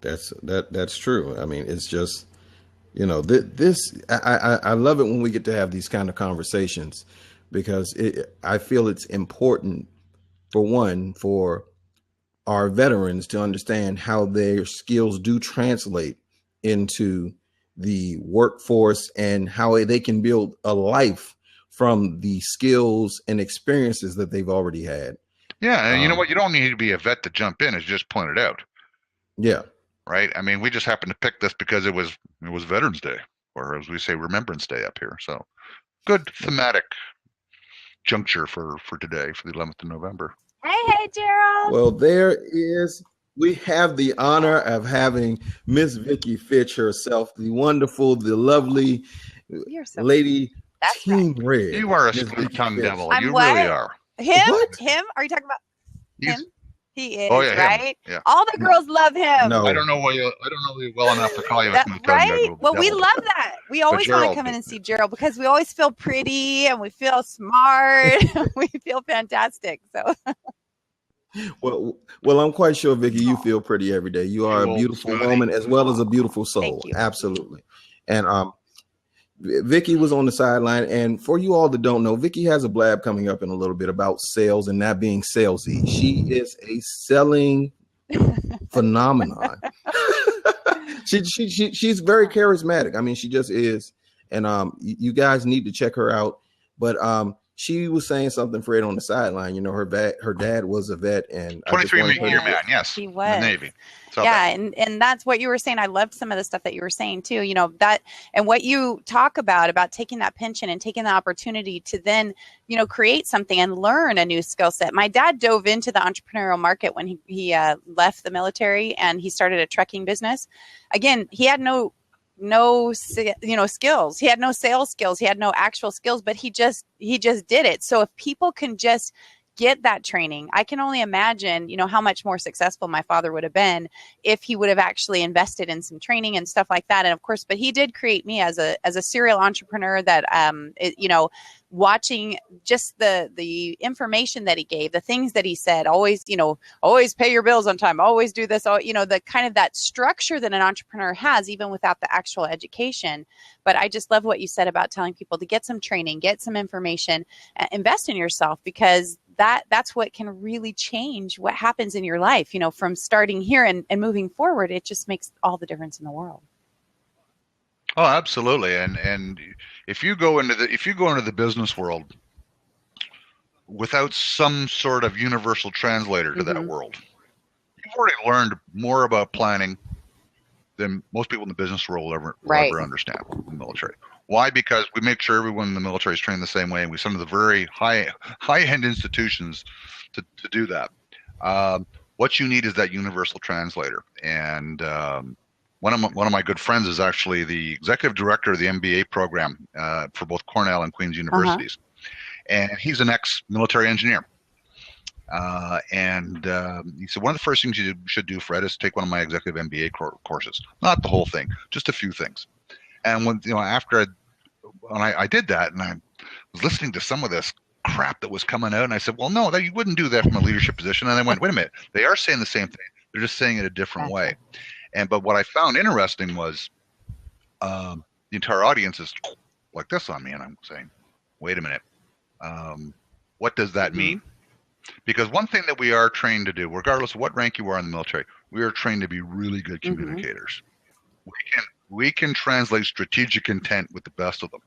That's true. I mean, it's just, I love it when we get to have these kind of conversations, because I feel it's important, for our veterans to understand how their skills do translate into the workforce and how they can build a life from the skills and experiences that they've already had. Yeah, and you know what? You don't need to be a vet to jump in, as you just pointed out. Yeah. Right? I mean, we just happened to pick this because it was Veterans Day, or as we say, Remembrance Day up here. So good thematic juncture for today, for the 11th of November. Hey, Gerald. Well, we have the honor of having Miss Vicki Fitch herself, the wonderful, the lovely lady. That's Team right. Red. You are a split-tongued devil. You what? really are. Him? What? Him? Are you talking about him? He is, oh, yeah, right? Yeah. All the girls love him. No. I don't know you well enough to call you a split-tongued right? devil. Well, we love that. We always want to come in and see Gerald because we always feel pretty and we feel smart. We feel fantastic. So. Well, I'm quite sure, Vicki, you feel pretty every day. You are a beautiful woman as well as a beautiful soul. Absolutely. And Vicki was on the sideline. And for you all that don't know, Vicki has a blab coming up in a little bit about sales and not being salesy. She is a selling phenomenon. She's very charismatic. I mean, she just is. And you guys need to check her out. But she was saying something, Fred, on the sideline. Her dad was a vet, and 23-year man. Yes, he was in the Navy. Yeah, and that's what you were saying. I loved some of the stuff that you were saying too. That and what you talk about taking that pension and taking the opportunity to then create something and learn a new skill set. My dad dove into the entrepreneurial market when he left the military and he started a trucking business. Again, he had no skills. He had no sales skills. He had no actual skills, but he just did it. So if people can just get that training, I can only imagine, how much more successful my father would have been if he would have actually invested in some training and stuff like that. And of course, but he did create me as a serial entrepreneur that, watching just the information that he gave, the things that he said, always pay your bills on time, always do this, the kind of that structure that an entrepreneur has, even without the actual education. But I just love what you said about telling people to get some training, get some information, invest in yourself, because that's what can really change what happens in your life, from starting here and moving forward. It just makes all the difference in the world. Oh, absolutely. And if you go into the business world without some sort of universal translator to that world, you've already learned more about planning than most people in the business world will ever understand in the military. Why? Because we make sure everyone in the military is trained the same way, and we send them to the very high-end institutions to do that. What you need is that universal translator. And one of my good friends is actually the executive director of the MBA program for both Cornell and Queen's universities, and he's an ex-military engineer. And he said, one of the first things you should do, Fred, is take one of my executive MBA courses. Not the whole thing, just a few things. And when after I did that, and I was listening to some of this crap that was coming out, and I said, well, no, you wouldn't do that from a leadership position. And I went, wait a minute, they are saying the same thing. They're just saying it a different way. But what I found interesting was the entire audience is like this on me, and I'm saying, wait a minute, what does that mean? Because one thing that we are trained to do, regardless of what rank you are in the military, we are trained to be really good communicators. We can translate strategic intent with the best of them.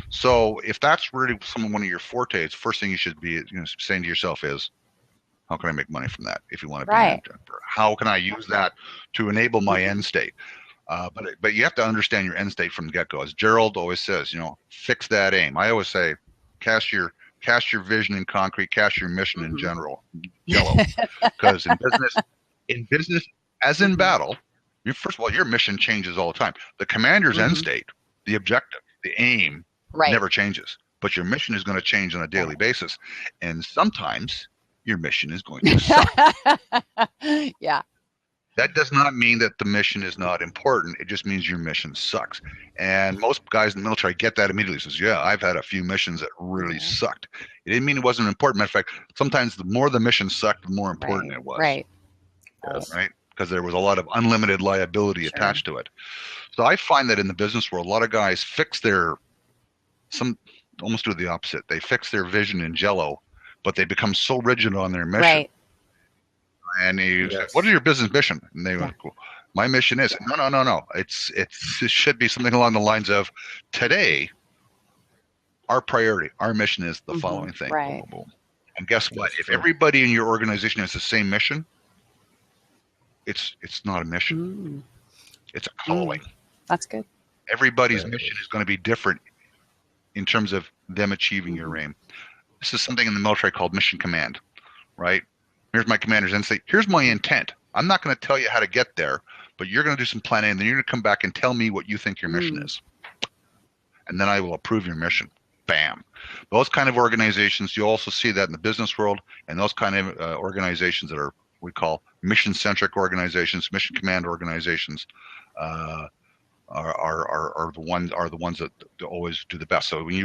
So if that's really one of your fortes, first thing you should be saying to yourself is, how can I make money from that? If you want to be an entrepreneur, how can I use that to enable my end state? But you have to understand your end state from the get-go. As Gerald always says, fix that aim. I always say, cast your vision in concrete, cast your mission in yellow. Because in business as in battle, first of all, your mission changes all the time. The commander's end state, the objective, the aim never changes, but your mission is going to change on a daily basis, and sometimes your mission is going to suck. Yeah. That does not mean that the mission is not important. It just means your mission sucks. And most guys in the military get that immediately. Says, yeah, I've had a few missions that really sucked. It didn't mean it wasn't important. Matter of fact, sometimes the more the mission sucked, the more important it was. Right. Right. Because there was a lot of unlimited liability attached to it. So I find that in the business world, a lot of guys almost do the opposite. They fix their vision in jello, but they become so rigid on their mission. Right. And he said, what is your business mission? And they went, my mission is, no. It should be something along the lines of, today, our priority, our mission is the following thing. Right. Boom, boom, boom. And guess what? If everybody in your organization has the same mission, it's not a mission. It's a calling. That's good. Everybody's mission is going to be different in terms of them achieving your aim. This is something in the military called mission command, right? Here's my commander's insight. Here's my intent. I'm not going to tell you how to get there, but you're going to do some planning, and then you're going to come back and tell me what you think your mission is. And then I will approve your mission. Bam. Those kind of organizations, you also see that in the business world, and those kind of organizations that are we call mission-centric organizations, mission command organizations, are the ones that always do the best. So when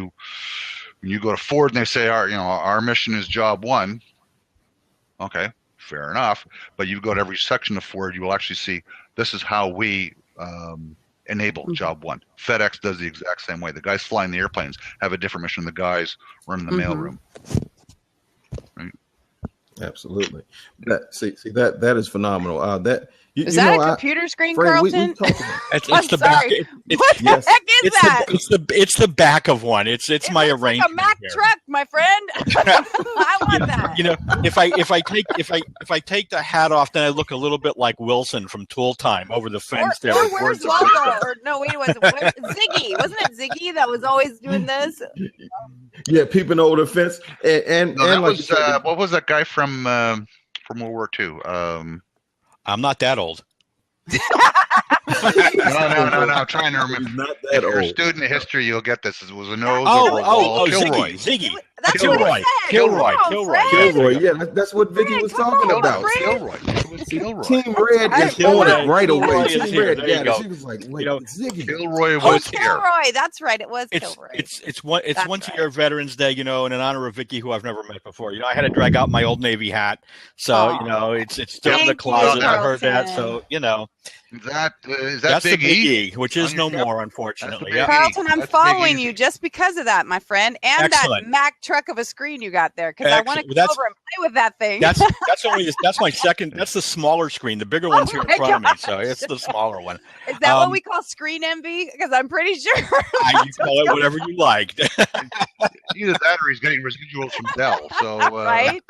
you go to Ford and they say our mission is job one, okay, fair enough. But you go to every section of Ford, you will actually see this is how we enable job one. FedEx does the exact same way. The guys flying the airplanes have a different mission than the guys running the mailroom. Right? Absolutely. That is phenomenal. Is that a computer screen, Fred, Carlton? It's the back. What the heck is that? It's the back of one. It's my arrangement. Like a Mack truck, my friend. I want that. If I take the hat off, then I look a little bit like Wilson from Tool Time over the fence there. Or where's Waldo? Or no, wait, it wasn't Ziggy. Wasn't it Ziggy that was always doing this? Yeah, peeping over the fence. And was what was that guy from World War II? I'm not that old. No. I'm trying to remember. Not that if you're old. a student of history, you'll get this. It was a nose. Kilroy. Ziggy. That's Kilroy. what I said. Kilroy. Come on, Kilroy. Fred. Kilroy, yeah, that's what Vicky was talking about. Kilroy. It was Kilroy. Team Red is Kilroy. on it right away. Kilroy is Team here. Red There you got it. go. She was like, wait, Ziggy. Kilroy was here. Kilroy. That's right. It was Kilroy. It's That's once right. a year Veterans Day, in honor of Vicky, who I've never met before. I had to drag out my old Navy hat, so it's still in the Thank closet. you, I heard that, Carlton. so Is that that's Big the Big E? E, which is On no your cap? more, unfortunately. That's the Yeah. Big E. Carlton, I'm That's following Big you Easy. just because of that, my friend, and Excellent. that Mack truck of a screen you got there, because I want to Excellent. come Well, over and play with that thing. That's my second. That's the smaller screen. The bigger one's here in my front of me, gosh. so it's the smaller one. Is that what Um, we call screen envy? Because I'm pretty sure. You call it whatever you like. Either that or he's getting residuals from Dell. So Right?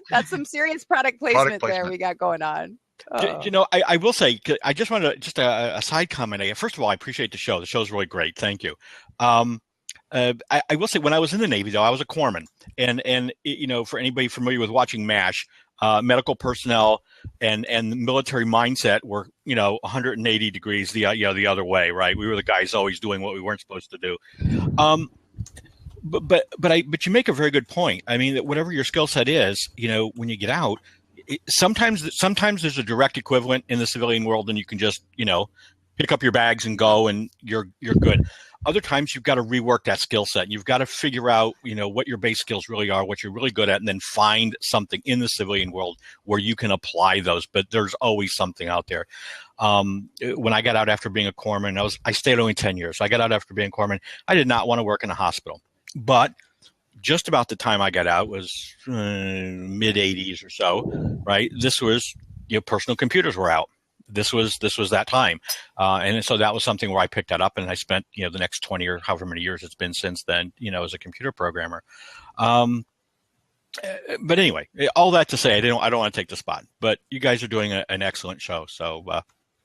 That's some serious product placement, there placement. we got going on. I will say, I just want to just a side comment. First of all, I appreciate the show. The show's really great. Thank you. I will say, when I was in the Navy, though, I was a corpsman, and for anybody familiar with watching MASH, medical personnel and the military mindset were 180 degrees the other way, right? We were the guys always doing what we weren't supposed to do. But you make a very good point. I mean, that whatever your skill set is, when you get out, sometimes there's a direct equivalent in the civilian world, and you can just pick up your bags and go, and you're good. Other times you've got to rework that skill set. You've got to figure out, what your base skills really are, what you're really good at, and then find something in the civilian world where you can apply those. But there's always something out there. When I got out after being a corpsman, I stayed only 10 years. So I got out after being a corpsman. I did not want to work in a hospital, but just about the time I got out was mid 80s or so, right? This was, personal computers were out. This was that time. And so that was something where I picked that up, and I spent, the next 20 or however many years it's been since then, as a computer programmer. But anyway, all that to say, I don't want to take the spot, but you guys are doing an excellent show. So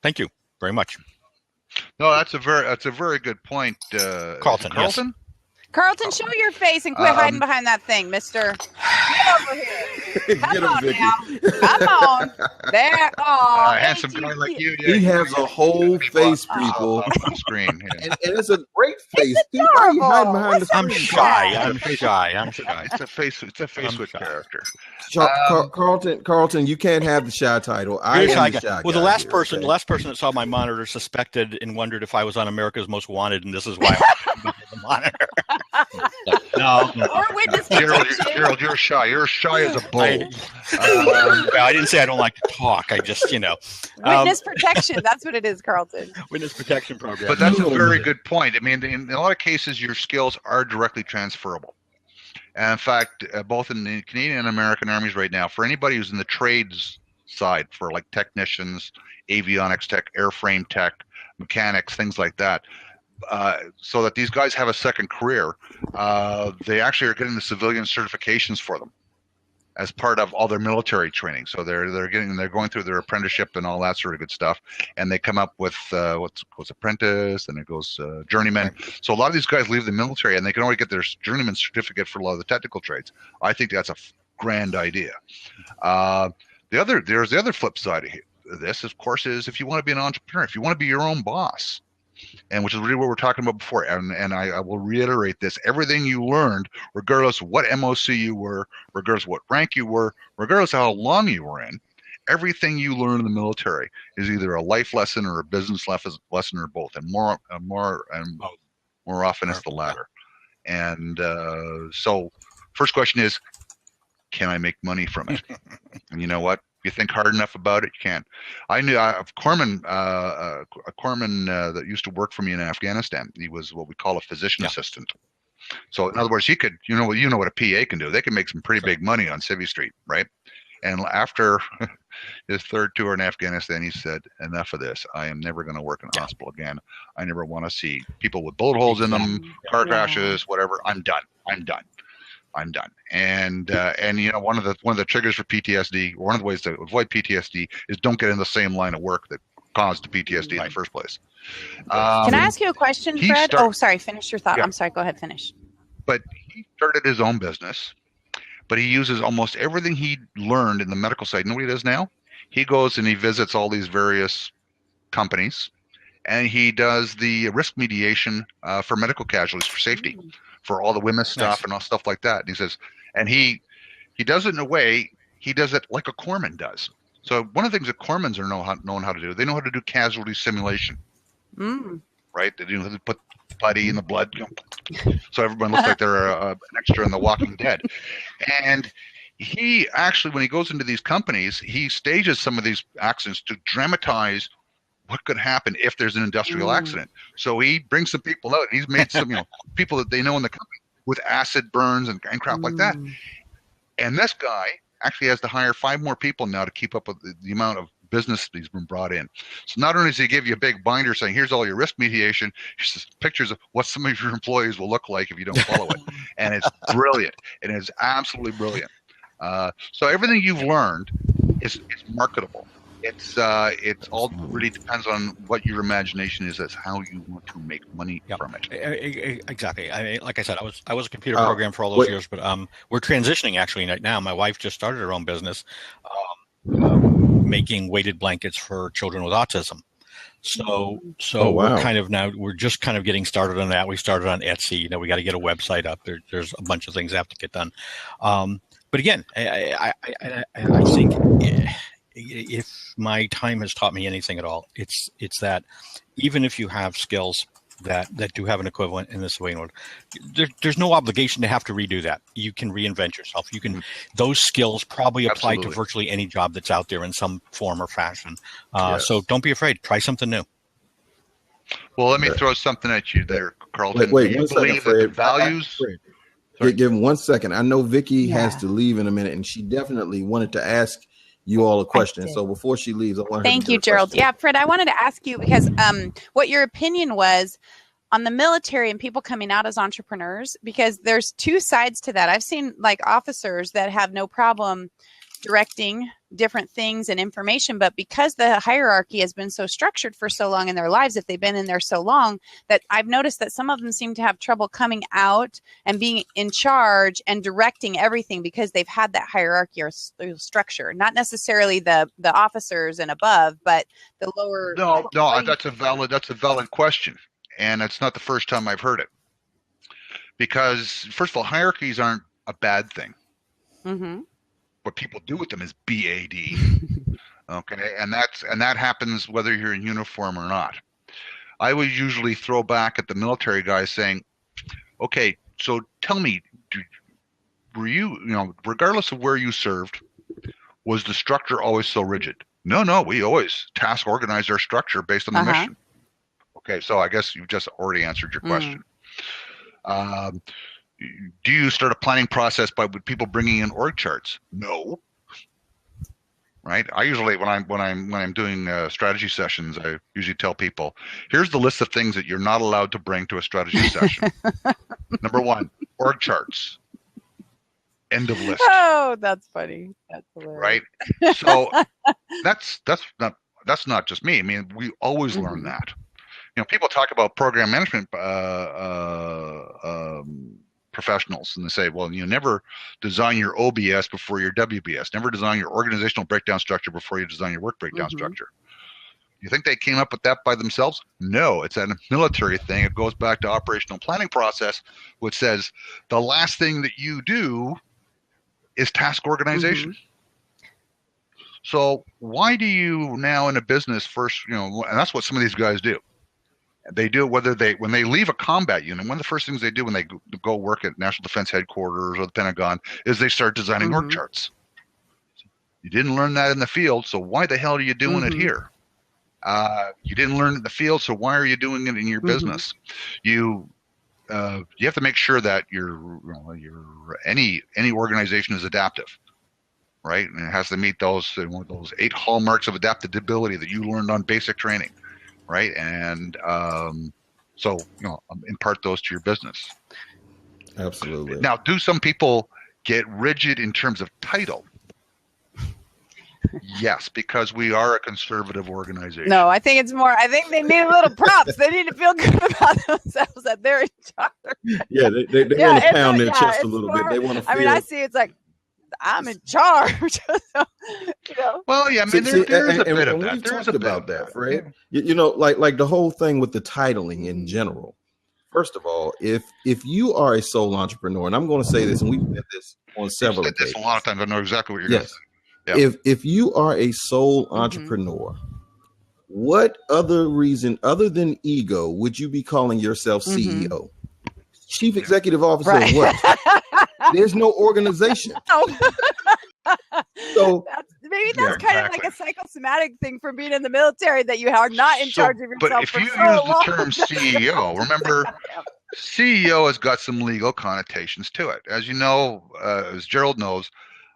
thank you very much. No, that's a very good point. Carlton. Yes. Carlton, show your face and quit hiding behind that thing, mister. Get over here. Come on Vicky. now. Come on. There. Oh, Handsome guy like you. He has a whole face, people. On the screen. Yeah. And it's a great face. Why are you hiding behind the I'm screen? shy. It's a face with character. Carlton, you can't have the shy title. I am the shy Well, guy the last here, person that saw my monitor suspected and wondered if I was on America's Most Wanted, and this is why I'm on the monitor. No. Or witness Gerald, you're shy. You're shy as a bull. I didn't say I don't like to talk. I just, witness protection. That's what it is, Carlton. Witness protection program. But that's a very good point. I mean, in a lot of cases, your skills are directly transferable. And in fact, both in the Canadian and American armies right now, for anybody who's in the trades side, for like technicians, avionics tech, airframe tech, mechanics, things like that, so that these guys have a second career, they actually are getting the civilian certifications for them as part of all their military training. So they're going through their apprenticeship and all that sort of good stuff, and they come up with what's apprentice, and it goes journeyman. Right. So a lot of these guys leave the military, and they can only get their journeyman certificate for a lot of the technical trades. I think that's a grand idea. There's the other flip side of this, of course, is if you want to be an entrepreneur, if you want to be your own boss, and which is really what we're talking about before. And I will reiterate this: everything you learned, regardless of what MOC you were, regardless of what rank you were, regardless of how long you were in, everything you learn in the military is either a life lesson or a business lesson or both. And more often it's the latter. And so, first question is, can I make money from it? And you know what? You think hard enough about it, you can. I knew a corpsman that used to work for me in Afghanistan. He was what we call a physician assistant. So in other words, he could, you know what a PA can do. They can make some pretty big money on Civvy Street, right? And after his third tour in Afghanistan, he said, "Enough of this. I am never going to work in a hospital again. I never want to see people with bullet holes in them, car crashes, whatever. I'm done. And one of the triggers for PTSD, or one of the ways to avoid PTSD, is don't get in the same line of work that caused the PTSD in the first place. Can I ask you a question, Fred? Sorry. Finish your thought. Yeah. I'm sorry. Go ahead. Finish. But he started his own business, but he uses almost everything he learned in the medical side. You know what he does now? He goes and he visits all these various companies, and he does the risk mediation for medical casualties for safety. For all the women's stuff and all stuff like that. And he says, and he does it in a way, he does it like a corpsman does. So one of the things that corpsmen are known how to do, they know how to do casualty simulation. Right? They put putty in the blood, so everyone looks like they're an extra in The Walking Dead. And he actually, when he goes into these companies, he stages some of these accidents to dramatize what could happen if there's an industrial accident. So he brings some people out. He's made some, people that they know in the company with acid burns and crap like that. And this guy actually has to hire 5 more people now to keep up with the amount of business he's been brought in. So not only does he give you a big binder saying, here's all your risk mediation, here's pictures of what some of your employees will look like if you don't follow it. And it's brilliant. It is absolutely brilliant. So everything you've learned is marketable. It's all really depends on what your imagination is as how you want to make money from it. Exactly. I mean, like I said, I was a computer programmer for all those years, but we're transitioning actually right now. My wife just started her own business, making weighted blankets for children with autism. So we're just kind of getting started on that. We started on Etsy. We got to get a website up. There's a bunch of things that have to get done. But again, I think if my time has taught me anything at all, it's that even if you have skills that do have an equivalent in the civilian world, there's no obligation to have to redo that. You can reinvent yourself. You can, those skills probably apply to virtually any job that's out there in some form or fashion. So don't be afraid. Try something new. Well, let me throw something at you there, Carlton. Wait, do you 1 second, believe Fred. that the values? Give him 1 second. I know Vicky has to leave in a minute, and she definitely wanted to ask you all a question. So before she leaves, I want her to Thank you, Gerald. Yeah, Fred, I wanted to ask you because what your opinion was on the military and people coming out as entrepreneurs, because there's two sides to that. I've seen like officers that have no problem directing different things and information, but because the hierarchy has been so structured for so long in their lives, if they've been in there so long, that I've noticed that some of them seem to have trouble coming out and being in charge and directing everything because they've had that hierarchy or structure, not necessarily the officers and above, but the lower. No, that's a valid question, and it's not the first time I've heard it. Because first of all, hierarchies aren't a bad thing. Mm-hmm. What people do with them is BAD. Okay, and that happens whether you're in uniform or not. I would usually throw back at the military guys saying, okay, so tell me, were you, regardless of where you served, was the structure always so rigid? No, we always task organize our structure based on the mission. Okay, so I guess you've just already answered your question. Do you start a planning process with people bringing in org charts? No. Right. I usually, when I'm doing strategy sessions, I usually tell people, here's the list of things that you're not allowed to bring to a strategy session. Number 1, org charts. End of list. Oh, that's funny. That's hilarious. Right. So that's not just me. I mean, we always learn that. People talk about program management professionals, and they say, well, you never design your OBS before your WBS. Never design your organizational breakdown structure before you design your work breakdown structure. You think they came up with that by themselves? No, it's a military thing. It goes back to operational planning process, which says the last thing that you do is task organization. So why do you now in a business first, and that's what some of these guys do. They do it when they leave a combat unit, one of the first things they do when they go work at National Defense Headquarters or the Pentagon is they start designing org charts. You didn't learn that in the field, so why the hell are you doing it here? You didn't learn it in the field, so why are you doing it in your business? You have to make sure that any organization is adaptive, right? And it has to meet those 8 hallmarks of adaptability that you learned on basic training. Right. And so, impart those to your business. Absolutely. Now, do some people get rigid in terms of title? Yes, because we are a conservative organization. No, I think it's more, I think they need a little props. They need to feel good about themselves that they're in charge. Yeah, they want to pound their chest a little bit. They want to feel. I mean, I see it's like, I'm in charge. Well, yeah, I mean, there's a bit of that. There's about that, right? Like the whole thing with the titling in general. First of all, if you are a sole entrepreneur, and I'm going to say this, and we've said this on several occasions. This a lot of times. I know exactly what you're going to say. Yeah. If you are a sole entrepreneur, what other reason other than ego would you be calling yourself CEO? Chief Executive Officer of what? There's no organization. So maybe that's kind of like a psychosomatic thing from being in the military, that you are not in charge of yourself. But if you use the term CEO, remember, CEO has got some legal connotations to it. As you know, as Gerald knows,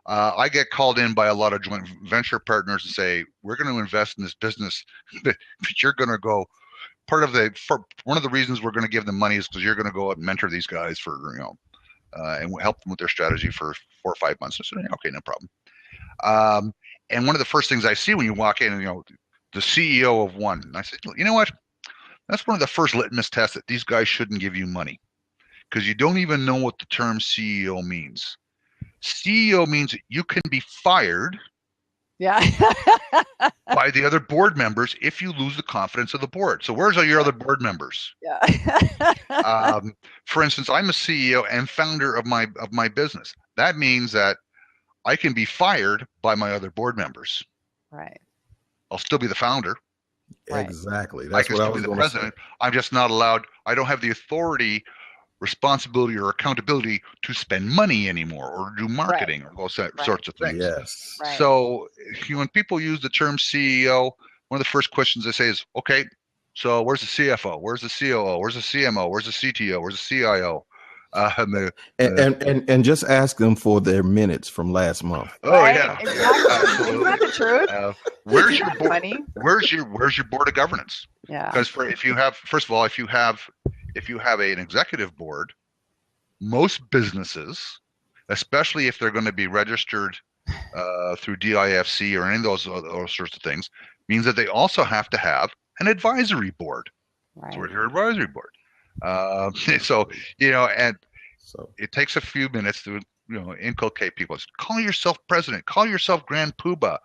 I get called in by a lot of joint venture partners and say, we're going to invest in this business, but you're going to go. One of the reasons we're going to give them money is because you're going to go out and mentor these guys for, and help them with their strategy for 4 or 5 months. I said, okay, no problem. And one of the first things I see when you walk in, the CEO of one, and I said, you know what? That's one of the first litmus tests that these guys shouldn't give you money, because you don't even know what the term CEO means. CEO means that you can be fired by the other board members if you lose the confidence of the board. So where's all your other board members? For instance, I'm a CEO and founder of my business. That means that I can be fired by my other board members. Right. I'll still be the founder. Right. Exactly. I That's can what I still was be the going to say. president. I'm just not allowed. I don't have the authority, responsibility, or accountability to spend money anymore or do marketing or those sorts of things. Yes. Right. So when people use the term CEO, one of the first questions they say is, okay, so where's the CFO? Where's the COO? Where's the CMO? Where's the CTO? Where's the CIO? And just ask them for their minutes from last month. Oh Right? yeah, Exactly. absolutely. Isn't that the truth? Where's your board? Funny. Where's your board of governance? Yeah. Because if you have an executive board, most businesses, especially if they're going to be registered through DIFC or any of those sorts of things, means that they also have to have an advisory board. Right. So where's your advisory board? So and So it takes a few minutes to inculcate people. Call yourself president. Call yourself Grand Poobah.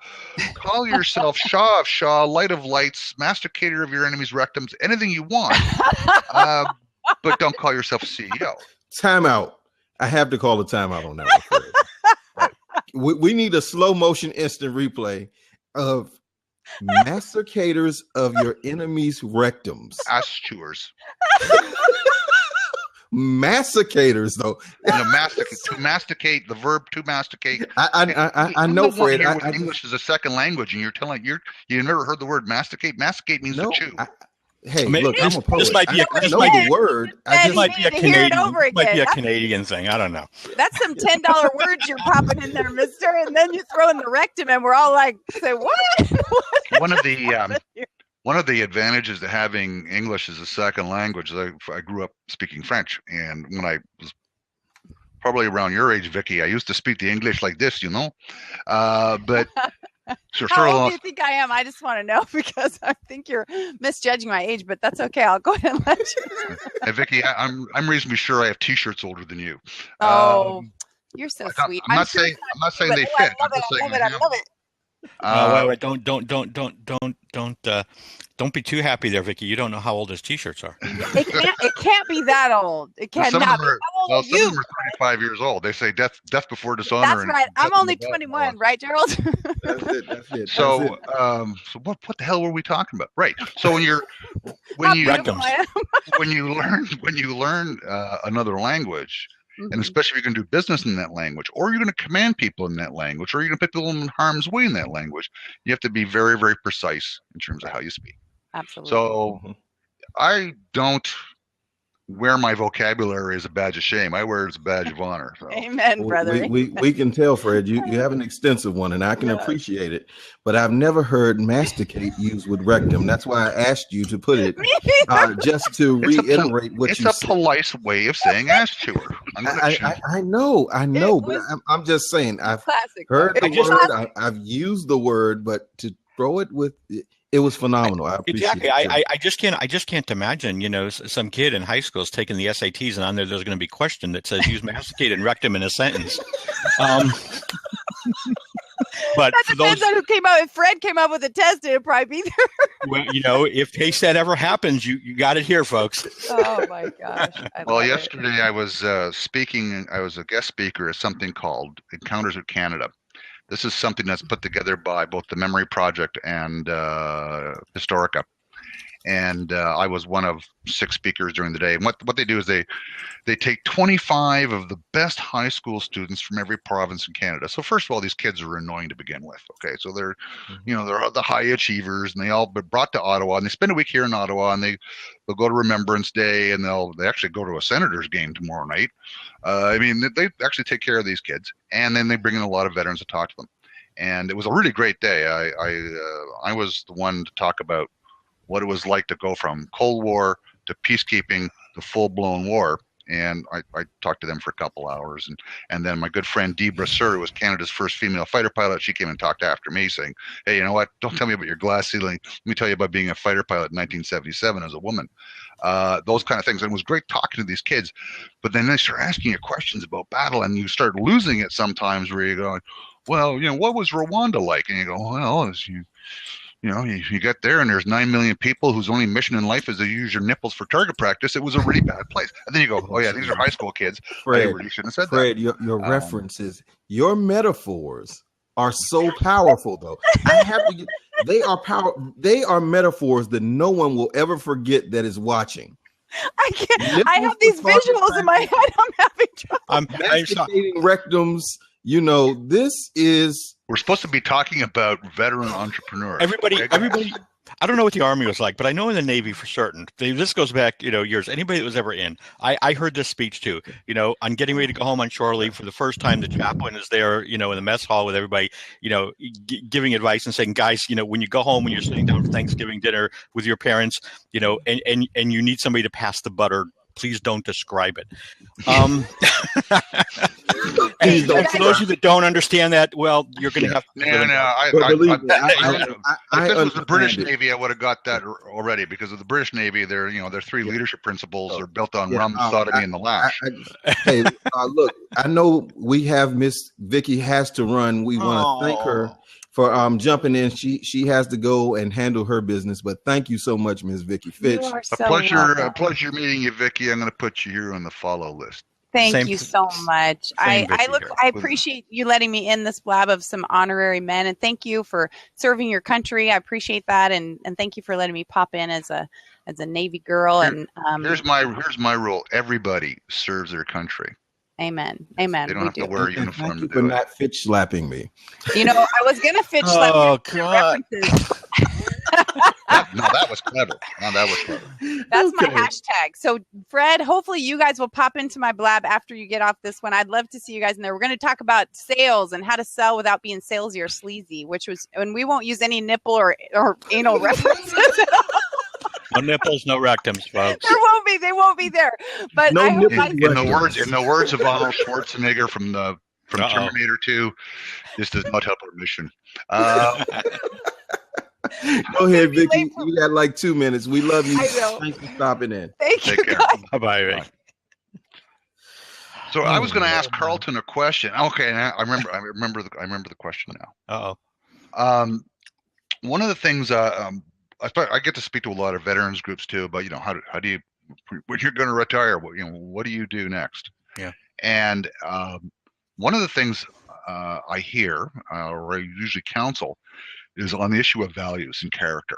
Call yourself Shah of Shah, Light of Lights, Masticator of your enemy's rectums. Anything you want, but don't call yourself a CEO. timeout. I have to call a timeout on that one. Fred. We need a slow motion instant replay of masticators of your enemy's rectums. Ass chewers. Massacators, though. To masticate, the verb to masticate. I know, Fred. English is a second language, and you've never heard the word masticate. Masticate means to chew. Hey, Maybe look, I'm a poet. this might be I know the word. This might be a to hear it Canadian. over Might be a again. Canadian thing. I don't know. That's some $10 words you're popping in there, mister. And then you throw in the rectum, and we're all like, say, what? One of the advantages to having English as a second language, I grew up speaking French, and when I was probably around your age, Vicky, I used to speak the English like this, but How old do you think I am? I just want to know because I think you're misjudging my age, but that's okay. I'll go ahead and let you. Hey, Vicky, I'm reasonably sure I have T-shirts older than you. Oh, you're so sweet. I'm not saying they fit. I love it. Wait, don't be too happy there, Vicky. You don't know how old his T-shirts are. It can't be that old. It cannot be. How old are you? Some of them are 25 years old. They say death before dishonor. That's right. I'm only 21, right, Gerald? That's it. So what the hell were we talking about? Right. So when you learn another language, and especially if you're going to do business in that language, or you're going to command people in that language, or you're going to put people in harm's way in that language, you have to be very, very precise in terms of how you speak. Absolutely. So I don't wear my vocabulary as a badge of shame. I wear it as a badge of honor. So. Amen, brother. We can tell, Fred, you have an extensive one, and I can appreciate it. But I've never heard masticate used with rectum. That's why I asked you to put it, just to reiterate what you said. It's a polite way of saying ass chewer. I know, but I'm just saying I've heard the word, I've used the word, but to throw it with it was phenomenal. I appreciate exactly. it. I just can't imagine, some kid in high school is taking the SATs and on there's going to be a question that says use masticate and rectum in a sentence. But that depends on who came out. If Fred came up with a test, it'd probably be there. Well, if case that ever happens, you got it here, folks. Oh my gosh. Yesterday I was speaking. I was a guest speaker at something called Encounters with Canada. This is something that's put together by both the Memory Project and Historica. And I was one of 6 speakers during the day. And what they do is they take 25 of the best high school students from every province in Canada. So first of all, these kids are annoying to begin with. Okay, so they're they're the high achievers, and they all been brought to Ottawa, and they spend a week here in Ottawa, and they'll go to Remembrance Day, and they actually go to a Senators game tomorrow night. They actually take care of these kids, and then they bring in a lot of veterans to talk to them. And it was a really great day. I was the one to talk about what it was like to go from Cold War to peacekeeping to full-blown war. And I talked to them for a couple hours. And then my good friend Dee Brasseur, who was Canada's first female fighter pilot, she came and talked after me saying, hey, you know what? Don't tell me about your glass ceiling. Let me tell you about being a fighter pilot in 1977 as a woman. Those kind of things. And it was great talking to these kids. But then they start asking you questions about battle, and you start losing it sometimes where you go, well, what was Rwanda like? And you go, well, you get there and there's 9 million people whose only mission in life is to use your nipples for target practice. It was a really bad place. And then you go, oh yeah, these are high school kids. Fred, I really shouldn't have said Fred, that. your references, your metaphors are so powerful, though. I have to. They are power. They are metaphors that no one will ever forget that is watching. I can't. I have these visuals in my head. I'm having trouble. I'm Masticating rectums. You know, this is. We're supposed to be talking about veteran entrepreneurs. Everybody. I don't know what the Army was like, but I know in the Navy for certain. This goes back, years. Anybody that was ever in, I heard this speech too. I'm getting ready to go home on shore leave for the first time. The chaplain is there, in the mess hall with everybody, giving advice and saying, guys, when you go home, when you're sitting down for Thanksgiving dinner with your parents, and you need somebody to pass the butter, please don't describe it. And for those of you that don't understand that, well, you're going to have to. If this was the British Navy, I would have got that already, because of the British Navy, their three leadership principles are built on rum, sodomy, and the lash. Hey, look, I know we have Miss Vicky has to run. We want to thank her for jumping in. She has to go and handle her business, but thank you so much, Miss Vicky Fitch. You are so a pleasure meeting you, Vicky. I'm going to put you here on the follow list. Thank you so much. I appreciate you letting me in this blab of some honorary men, and thank you for serving your country. I appreciate that, and thank you for letting me pop in as a Navy girl. Here's my rule: everybody serves their country. Amen. They don't have to wear a uniform. Thank you for not Fitch slapping me. I was gonna Fitch slap. Oh God. No, that was clever. That's my hashtag. So, Fred, hopefully you guys will pop into my blab after you get off this one. I'd love to see you guys in there. We're going to talk about sales and how to sell without being salesy or sleazy, and we won't use any nipple or anal references at all. No nipples, no rectums, folks. They won't be there. But I hope in the words of Arnold Schwarzenegger from Terminator 2, this does not help our mission. Go ahead, Vicky. You got like 2 minutes. We love you. I know. Thanks for stopping in. Thank you. Take care. Bye-bye. So I was going to ask Carlton a question. Okay, I remember the question now. One of the things I get to speak to a lot of veterans groups too about how do you, when you're going to retire, what do you do next? Yeah. And one of the things I hear or I usually counsel is on the issue of values and character.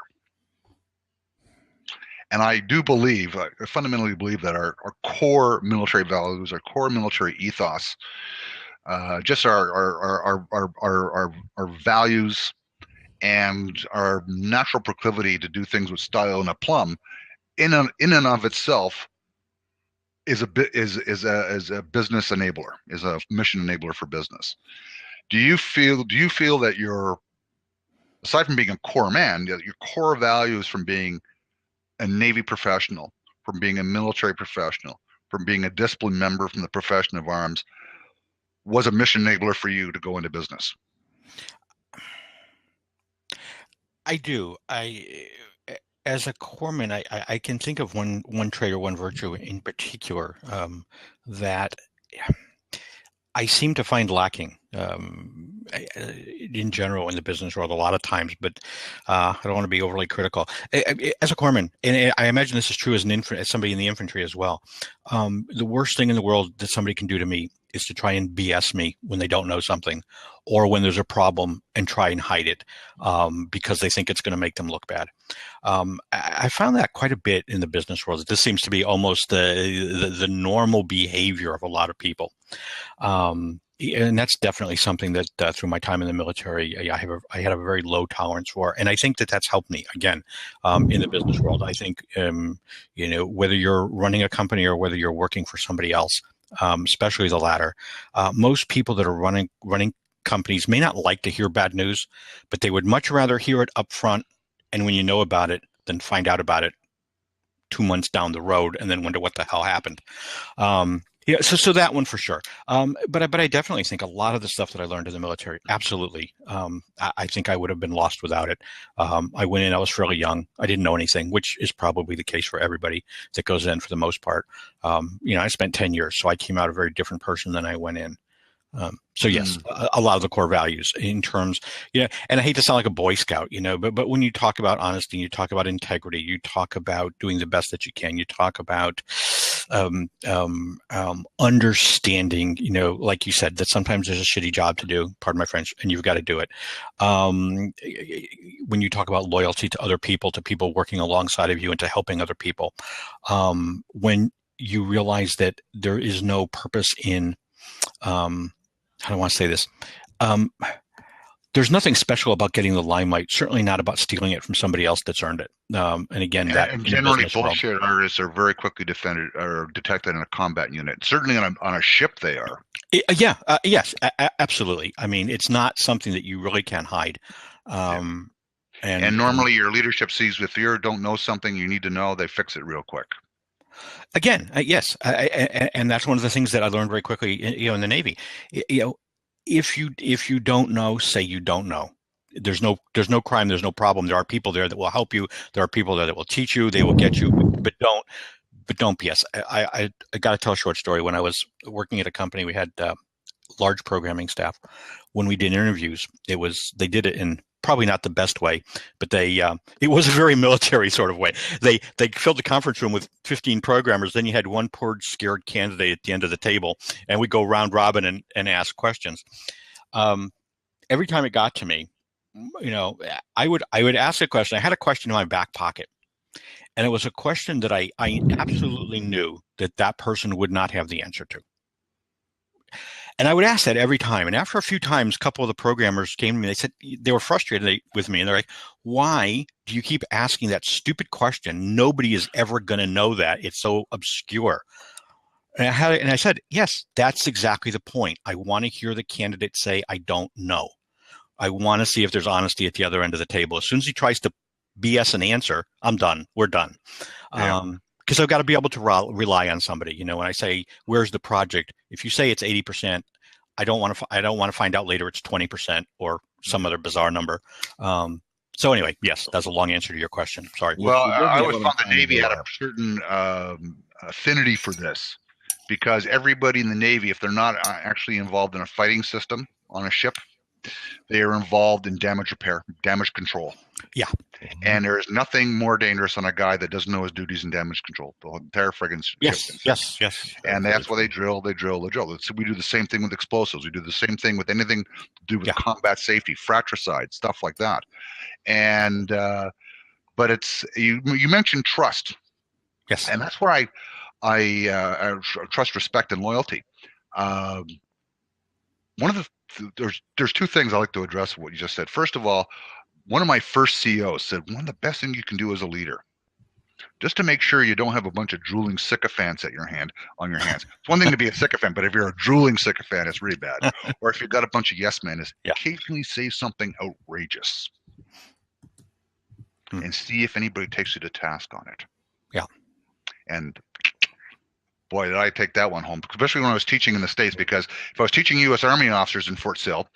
And I do believe, I fundamentally believe that our core military values, our core military ethos, just our values and our natural proclivity to do things with style and aplomb, in and of itself, is a business enabler, is a mission enabler for business. Do you feel that you're, aside from being a core man, your core values from being a Navy professional, from being a military professional, from being a disciplined member from the profession of arms, was a mission enabler for you to go into business? I do. As a corpsman, I can think of one trait or one virtue in particular that I seem to find lacking in general in the business world a lot of times, but I don't want to be overly critical. As a corpsman, and I imagine this is true as somebody in the infantry as well, the worst thing in the world that somebody can do to me is to try and BS me when they don't know something, or when there's a problem and try and hide it because they think it's going to make them look bad. I found that quite a bit in the business world. This seems to be almost the normal behavior of a lot of people. And that's definitely something that through my time in the military, I had a very low tolerance for, and I think that that's helped me again in the business world. I think whether you're running a company or whether you're working for somebody else, especially the latter, most people that are running companies may not like to hear bad news, but they would much rather hear it up front and when you know about it than find out about it 2 months down the road and then wonder what the hell happened. Yeah, so that one for sure. But I definitely think a lot of the stuff that I learned in the military, absolutely. I think I would have been lost without it. I went in, I was fairly young. I didn't know anything, which is probably the case for everybody that goes in for the most part. I spent 10 years, so I came out a very different person than I went in. So yes, a lot of the core values in terms, and I hate to sound like a Boy Scout, but when you talk about honesty, you talk about integrity, you talk about doing the best that you can, you talk about understanding, like you said, that sometimes there's a shitty job to do, pardon my French, and you've got to do it. When you talk about loyalty to other people, to people working alongside of you and to helping other people, when you realize that there is no purpose in, how do I want to say this? There's nothing special about getting the limelight, certainly not about stealing it from somebody else that's earned it. And again, and generally bullshit artists are very quickly defended or detected in a combat unit. Certainly on a ship they are. Yes, absolutely. I mean, it's not something that you really can hide. And normally your leadership sees if you don't know something you need to know, they fix it real quick. Again, yes, and that's one of the things that I learned very quickly, in the Navy. If you don't know, say you don't know. There's no crime. There's no problem. There are people there that will help you. There are people there that will teach you. They will get you, but don't BS. I got to tell a short story. When I was working at a company, we had large programming staff. When we did interviews, they did it in probably not the best way, but it was a very military sort of way. They filled the conference room with 15 programmers. Then you had one poor scared candidate at the end of the table, and we go round robin and ask questions. Every time it got to me, I would ask a question. I had a question in my back pocket, and it was a question that I absolutely knew that person would not have the answer to. And I would ask that every time. And after a few times, a couple of the programmers came to me. They said they were frustrated with me. And they're like, why do you keep asking that stupid question? Nobody is ever going to know that. It's so obscure. And I said, yes, that's exactly the point. I want to hear the candidate say, I don't know. I want to see if there's honesty at the other end of the table. As soon as he tries to BS an answer, I'm done. We're done. Yeah. Because I've got to be able to rely on somebody. When I say, "Where's the project?" If you say it's 80%, I don't want to find out later it's 20% or some other bizarre number. So anyway, yes, that's a long answer to your question. Sorry. Well, I always thought the Navy had a certain affinity for this, because everybody in the Navy, if they're not actually involved in a fighting system on a ship, they are involved in damage repair, damage control. Yeah. And there's nothing more dangerous than a guy that doesn't know his duties in damage control. The entire friggin' ship. Yes. And that's why they drill. So we do the same thing with explosives. We do the same thing with anything to do with combat safety, fratricide, stuff like that. And but it's you mentioned trust. Yes. And that's where I trust, respect, and loyalty. One of there's two things I like to address what you just said. First of all, one of my first CEOs said one of the best things you can do as a leader, just to make sure you don't have a bunch of drooling sycophants on your hands. It's one thing to be a sycophant, but if you're a drooling sycophant, it's really bad. Or if you've got a bunch of yes men, is occasionally say something outrageous and see if anybody takes you to task on it. Yeah. And boy, did I take that one home, especially when I was teaching in the States, because if I was teaching U.S. Army officers in Fort Sill,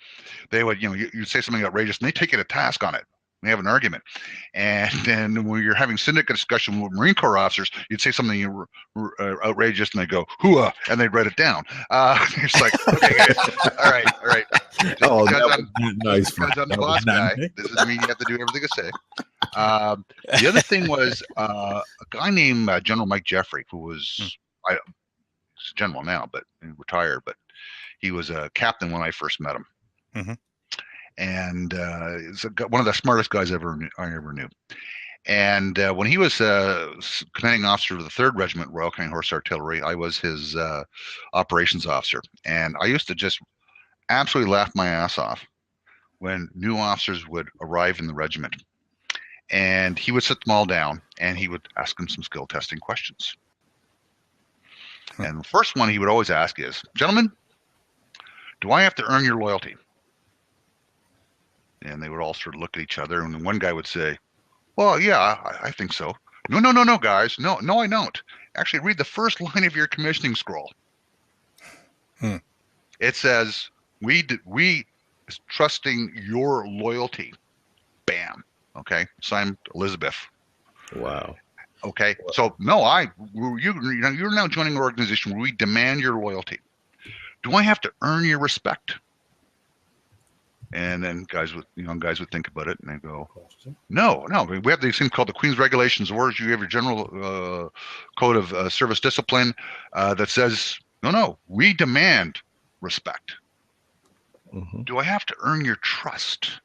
they would, you'd say something outrageous and they take you to task on it. We have an argument. And then when you're having syndicate discussion with Marine Corps officers, you'd say something outrageous and they go, hooah, and they'd write it down. It's like, okay, guys, all right. Oh, that was nice. Because I'm the boss guy, this doesn't mean you have to do everything I say. The other thing was a guy named General Mike Jeffrey, who was, he's a general now, but he retired, but he was a captain when I first met him. Mm-hmm. And he's one of the smartest guys I ever knew. And when he was commanding officer of the 3rd Regiment Royal Canadian Horse Artillery, I was his operations officer. And I used to just absolutely laugh my ass off when new officers would arrive in the regiment. And he would sit them all down and he would ask them some skill testing questions. And the first one he would always ask is, gentlemen, do I have to earn your loyalty? And they would all sort of look at each other. And then one guy would say, well, yeah, I think so. No, guys. No, I don't. Actually, read the first line of your commissioning scroll. It says, we is trusting your loyalty. Bam. Okay. Signed, Elizabeth. Wow. Okay. So no, you're now joining an organization where we demand your loyalty. Do I have to earn your respect? And then young guys would think about it and they go, no. We have these things called the Queen's Regulations Orders. You have your general code of service discipline that says, no, we demand respect. Mm-hmm. Do I have to earn your trust?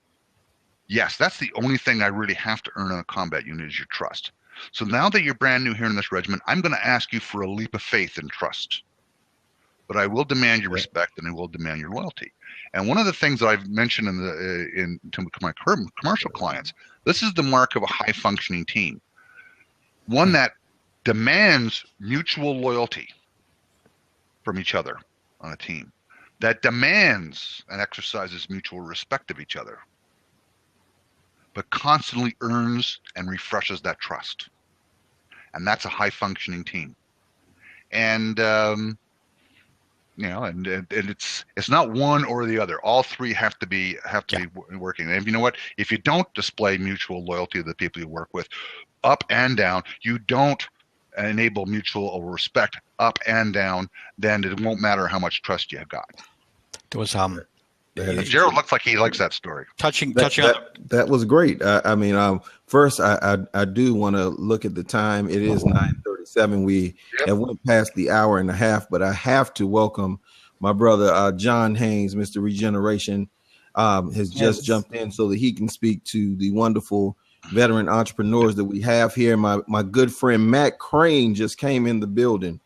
Yes, that's the only thing I really have to earn on a combat unit is your trust. So now that you're brand new here in this regiment, I'm going to ask you for a leap of faith and trust. But I will demand your respect and I will demand your loyalty. And one of the things that I've mentioned to my commercial clients, this is the mark of a high functioning team. One that demands mutual loyalty from each other on a team, that demands and exercises mutual respect of each other, but constantly earns and refreshes that trust. And that's a high functioning team. And, and it's not one or the other. All three have to be working. And you know what? If you don't display mutual loyalty to the people you work with, up and down, you don't enable mutual respect up and down, then it won't matter how much trust you have got. There was Gerald looks like he likes that story. Touching on that was great. First I do want to look at the time. It is 9:37. We have went past the hour and a half, but I have to welcome my brother John Haynes, Mr. Regeneration, has just jumped in so that he can speak to the wonderful veteran entrepreneurs that we have here. My good friend Matt Crane just came in the building.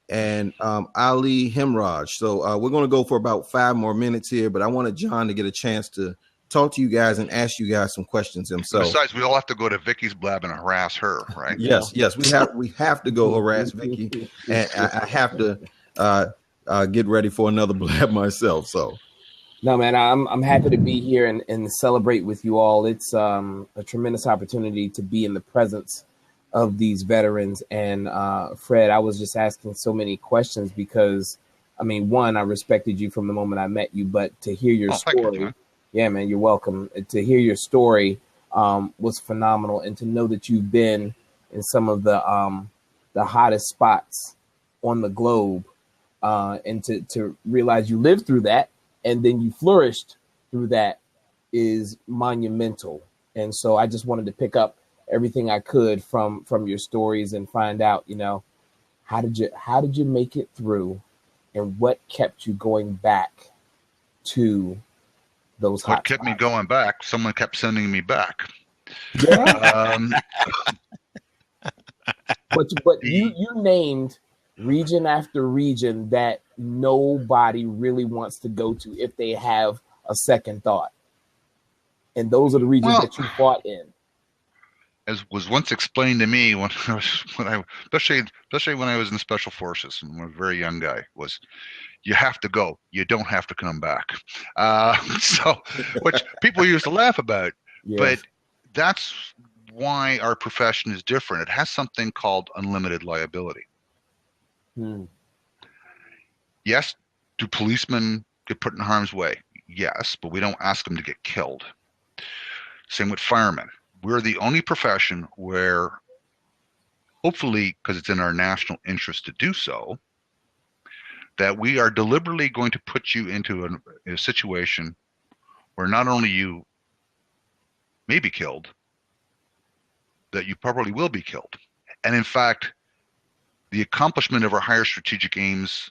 And Ali Hemraj. So we're going to go for about 5 more minutes here, but I wanted John to get a chance to talk to you guys and ask you guys some questions himself. Besides, we all have to go to Vicky's blab and harass her, right? Yes, we have to go harass Vicky, and I have to get ready for another blab myself. So, no, man, I'm happy to be here and celebrate with you all. It's a tremendous opportunity to be in the presence of these veterans. And Fred, I was just asking so many questions because, I mean, one, I respected you from the moment I met you, but to hear your story, yeah, man, you're welcome. To hear your story was phenomenal, and to know that you've been in some of the hottest spots on the globe, and to realize you lived through that and then you flourished through that is monumental. And so I just wanted to pick up everything I could from your stories and find out, how did you make it through, and what kept you going back to those hot What kept me going back? Someone kept sending me back. Yeah. But you named region after region that nobody really wants to go to if they have a second thought. And those are the regions that you fought in. As was once explained to me especially when I was in special forces and was a very young guy, was you have to go, you don't have to come back. So which people used to laugh about, yes. But that's why our profession is different. It has something called unlimited liability. Yes, do policemen get put in harm's way? Yes, but we don't ask them to get killed. Same with firemen. We're the only profession where, hopefully, because it's in our national interest to do so, that we are deliberately going to put you into a situation where not only you may be killed, that you probably will be killed. And in fact, the accomplishment of our higher strategic aims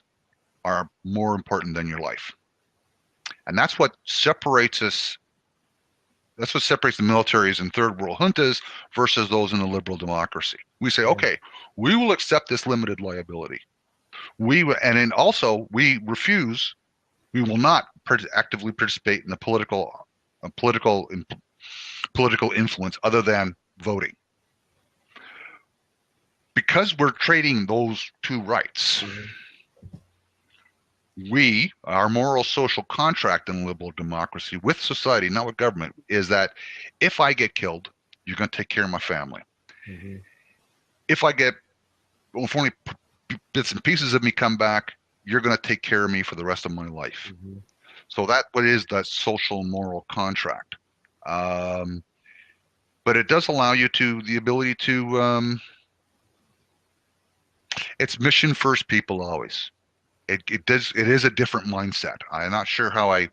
are more important than your life. And that's what separates us. That's what separates the militaries in third world juntas versus those in a liberal democracy. We say, okay, we will accept this limited liability. We refuse. We will not actively participate in the political influence other than voting, because we're trading those two rights. Our moral social contract in liberal democracy with society, not with government, is that if I get killed, you're going to take care of my family. If only bits and pieces of me come back, you're going to take care of me for the rest of my life. So that what is that social moral contract. But it does allow you the ability to, it's mission first people always. It is a different mindset. I'm not sure how I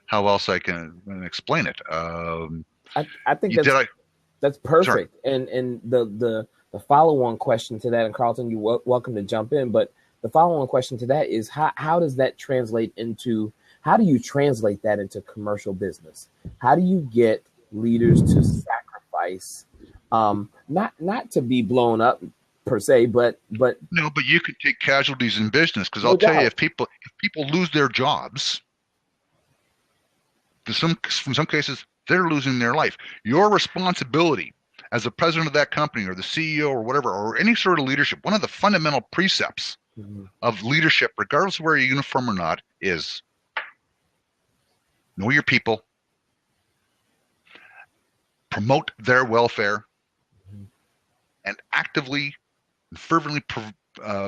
how else I can explain it. I think that's perfect. And the follow-on question to that, and Carlton, you're welcome to jump in, but the follow-on question to that is how does that translate into, how do you translate that into commercial business? How do you get leaders to sacrifice, not to be blown up per se, but no, but you could take casualties in business, because No I'll tell you, doubt. if people lose their jobs, in some cases they're losing their life. Your responsibility as the president of that company or the CEO or whatever, or any sort of leadership, one of the fundamental precepts of leadership, regardless of where you're uniform or not, is know your people, promote their welfare, and actively and fervently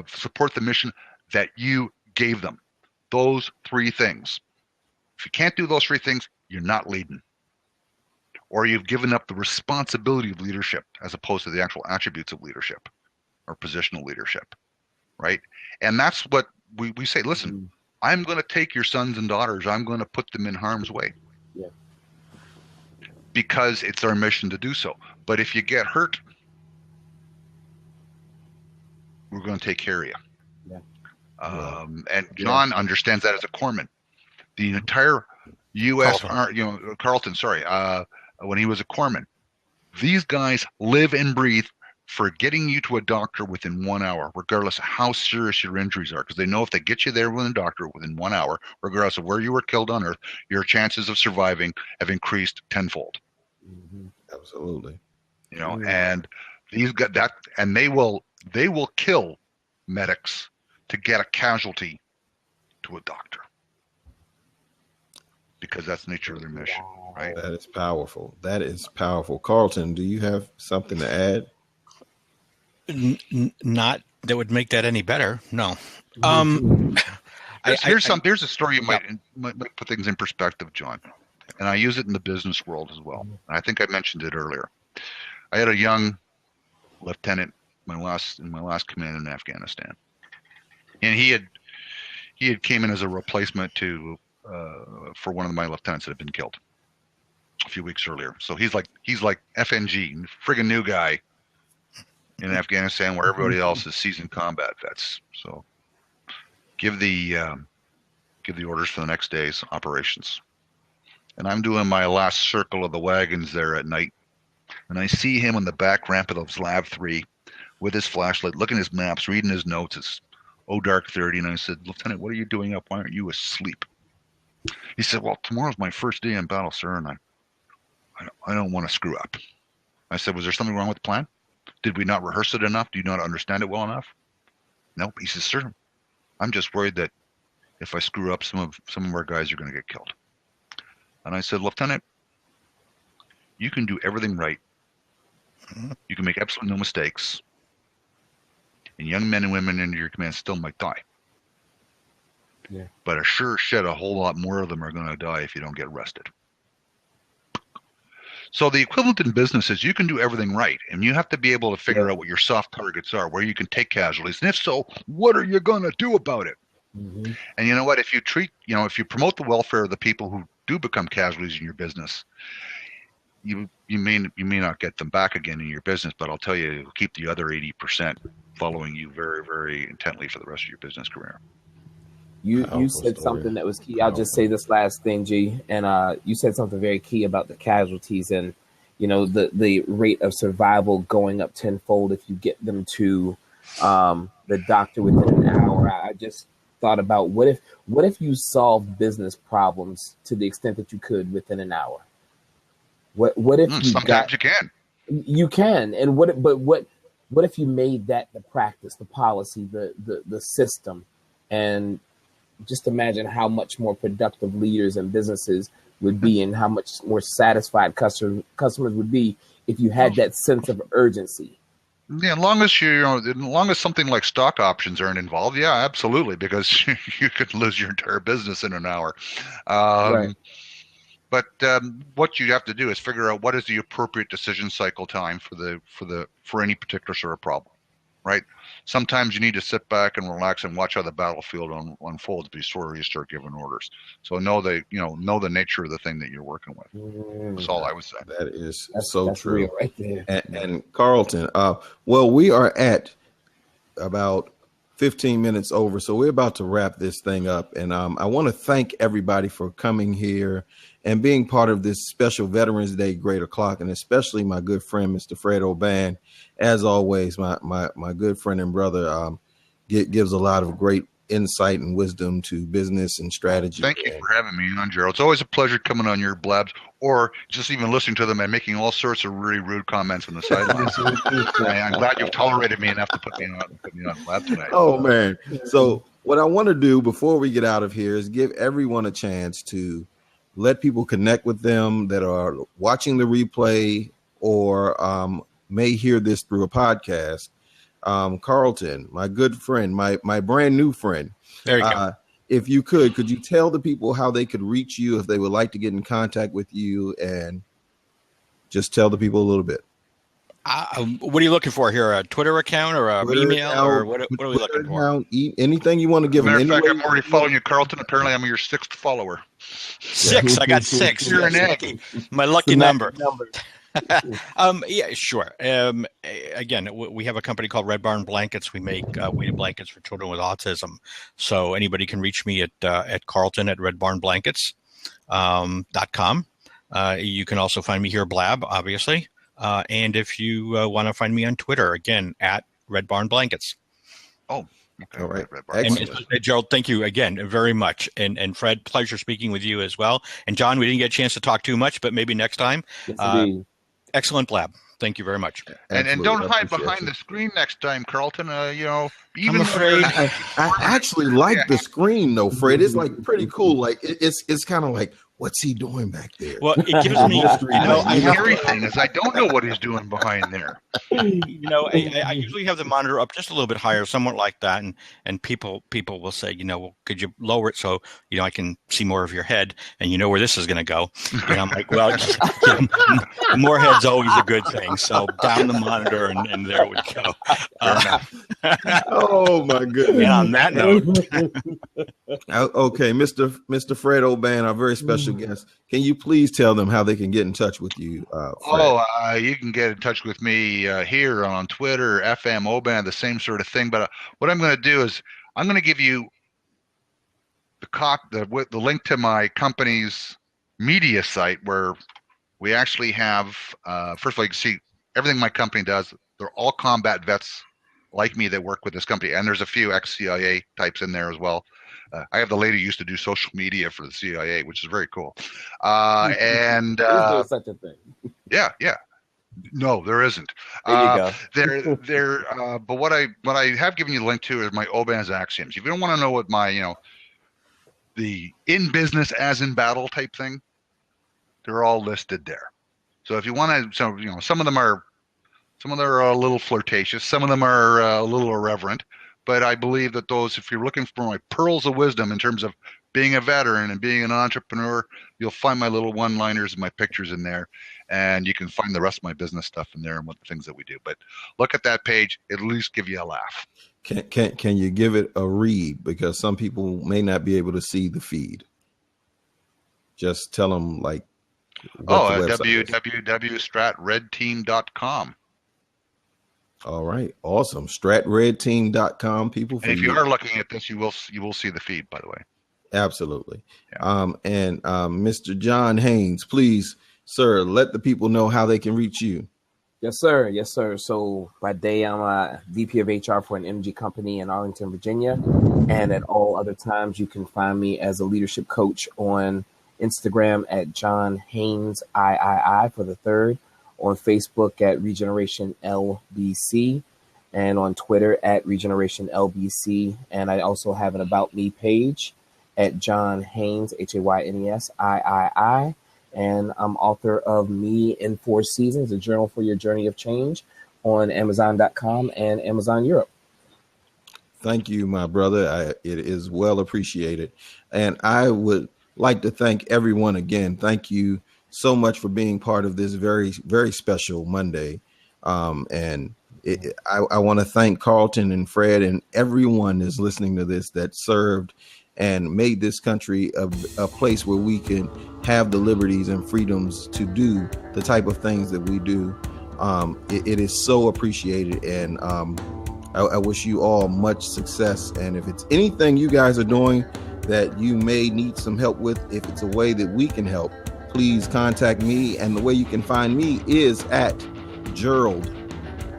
support the mission that you gave them. Those three things. If you can't do those three things, you're not leading. Or you've given up the responsibility of leadership as opposed to the actual attributes of leadership or positional leadership, right? And that's what we say, listen, I'm going to take your sons and daughters, I'm going to put them in harm's way. Yeah. Because it's our mission to do so. But if you get hurt, we're going to take care of you. Yeah. And John understands that as a corpsman. The entire U.S. Carlton, sorry, when he was a corpsman, these guys live and breathe for getting you to a doctor within 1 hour, regardless of how serious your injuries are, because they know if they get you there with a doctor within 1 hour, regardless of where you were killed on Earth, your chances of surviving have increased tenfold. Absolutely. You know, and these got that, and they will kill medics to get a casualty to a doctor, because that's the nature of their mission, right? That is powerful. That is powerful. Carlton, do you have something to add? Not that would make that any better. No. Here's a story you might put things in perspective, John, and I use it in the business world as well. I think I mentioned it earlier. I had a young lieutenant in my last command in Afghanistan, and he had came in as a replacement for one of my lieutenants that had been killed a few weeks earlier. So he's like FNG, friggin' new guy in Afghanistan, where everybody else is seasoned combat vets. So give the orders for the next day's operations. And I'm doing my last circle of the wagons there at night, and I see him on the back ramp of those Lab 3 with his flashlight, looking at his maps, reading his notes. It's dark 30, and I said, Lieutenant, what are you doing up? Why aren't you asleep? He said, well, tomorrow's my first day in battle, sir, and I don't want to screw up. I said, was there something wrong with the plan? Did we not rehearse it enough? Do you not understand it well enough? Nope. He says, sir, I'm just worried that if I screw up, some of our guys are going to get killed. And I said, Lieutenant, you can do everything right. You can make absolutely no mistakes. And young men and women in your command still might die. Yeah. But a sure shit, a whole lot more of them are going to die if you don't get arrested. So the equivalent in business is you can do everything right, and you have to be able to figure out what your soft targets are, where you can take casualties, and if so, what are you going to do about it? And you know what? If you promote the welfare of the people who do become casualties in your business, you may not get them back again in your business, but I'll tell you, it'll keep the other 80% following you very, very intently for the rest of your business career. You said something that was key. I'll just say this last thing, G, and you said something very key about the casualties and, you know, the rate of survival going up tenfold if you get them to the doctor within an hour. I just thought about what if you solved business problems to the extent that you could within an hour? What if sometimes you can. You can, and what if you made that the practice, the policy, the system, and just imagine how much more productive leaders and businesses would be, and how much more satisfied customers would be if you had that sense of urgency. Yeah, as long as something like stock options aren't involved, yeah, absolutely, because you could lose your entire business in an hour. Right. But what you have to do is figure out what is the appropriate decision cycle time for any particular sort of problem, right? Sometimes you need to sit back and relax and watch how the battlefield unfolds before you start giving orders. So know the nature of the thing that you're working with. That's all I would say. That is That's so that's true. real right there. And Carlton, well, we are at about 15 minutes over, so we're about to wrap this thing up. And I want to thank everybody for coming here and being part of this special Veterans Day Great O'Clock, and especially my good friend, Mr. Fred O'Ban. As always, my good friend and brother gives a lot of great insight and wisdom to business and strategy. Thank you for having me on, Gerald. It's always a pleasure coming on your blabs, or just even listening to them and making all sorts of really rude comments on the sidelines. I'm glad you've tolerated me enough to put me on blab tonight. Oh man! So what I want to do before we get out of here is give everyone a chance to let people connect with them that are watching the replay or may hear this through a podcast. Carlton, my good friend, my brand new friend. There you go. If you could you tell the people how they could reach you if they would like to get in contact with you, and just tell the people a little bit. What are you looking for here? A Twitter account or an email, or what are we looking for? Anything you want to give them. Matter of fact, I'm already following you, Carlton. Apparently, I'm your 6th follower. 6. I got 6. You're an egg. My lucky number. Yeah, sure. Again, we have a company called Red Barn Blankets. We make weighted blankets for children with autism. So anybody can reach me at Carlton at redbarnblankets.com. You can also find me here, Blab, obviously. And if you want to find me on Twitter, again, at Red Barn Blankets. Oh, okay. All right. And Gerald, thank you again very much. And Fred, pleasure speaking with you as well. And John, we didn't get a chance to talk too much, but maybe next time. Yes, Excellent blab. Thank you very much. And don't hide behind the screen next time, Carlton. Even I'm afraid I actually like the screen though, Fred. It's like pretty cool. Like it's kind of like, what's he doing back there? Well, it gives me, the scary thing is I don't know what he's doing behind there. I usually have the monitor up just a little bit higher, somewhat like that, and people will say, well, could you lower it so I can see more of your head and where this is going to go? And I'm like, well, more head's always a good thing. So down the monitor, and there we go. Oh my goodness! And on that note, okay, Mr. Fred O'Ban, our very special guest, can you please tell them how they can get in touch with you? Fred? You can get in touch with me here on Twitter, FM O'Ban, the same sort of thing. But what I'm going to do is I'm going to give you the link to my company's media site, where we actually have, first of all, you can see everything my company does. They're all combat vets like me that work with this company. And there's a few ex-CIA types in there as well. I have the lady who used to do social media for the CIA, which is very cool. And there's such a thing. Yeah. No, there isn't. There you go. But what I have given you the link to is my O'Ban's axioms. If you don't want to know what my, the in business as in battle type thing, they're all listed there. So if you want to, some of them are a little flirtatious, some of them are a little irreverent. But I believe that those, if you're looking for my pearls of wisdom in terms of being a veteran and being an entrepreneur, you'll find my little one-liners and my pictures in there, and you can find the rest of my business stuff in there and what the things that we do. But look at that page; it'll at least give you a laugh. Can you give it a read, because some people may not be able to see the feed? Just tell them www.stratredteam.com. All right, awesome. Stratredteam.com, people. And if you are looking at this, you will see the feed, by the way. Absolutely. Yeah. And Mr. John Haynes, please, sir, let the people know how they can reach you. Yes, sir. Yes, sir. So by day, I'm a VP of HR for an energy company in Arlington, Virginia. And at all other times, you can find me as a leadership coach on Instagram at John Haynes III for the third, on Facebook at Regeneration LBC, and on Twitter at Regeneration LBC. And I also have an About Me page at John Haynes, Haynes III. And I'm author of Me in 4 Seasons, a journal for your journey of change, on Amazon.com and Amazon Europe. Thank you, my brother. It is well appreciated. And I would like to thank everyone again. Thank you so much for being part of this very, very special Monday. And I want to thank Carlton and Fred and everyone that's listening to this that served and made this country a place where we can have the liberties and freedoms to do the type of things that we do. It is so appreciated, and I wish you all much success. And if it's anything you guys are doing that you may need some help with, if it's a way that we can help, please contact me. And the way you can find me is at Gerald,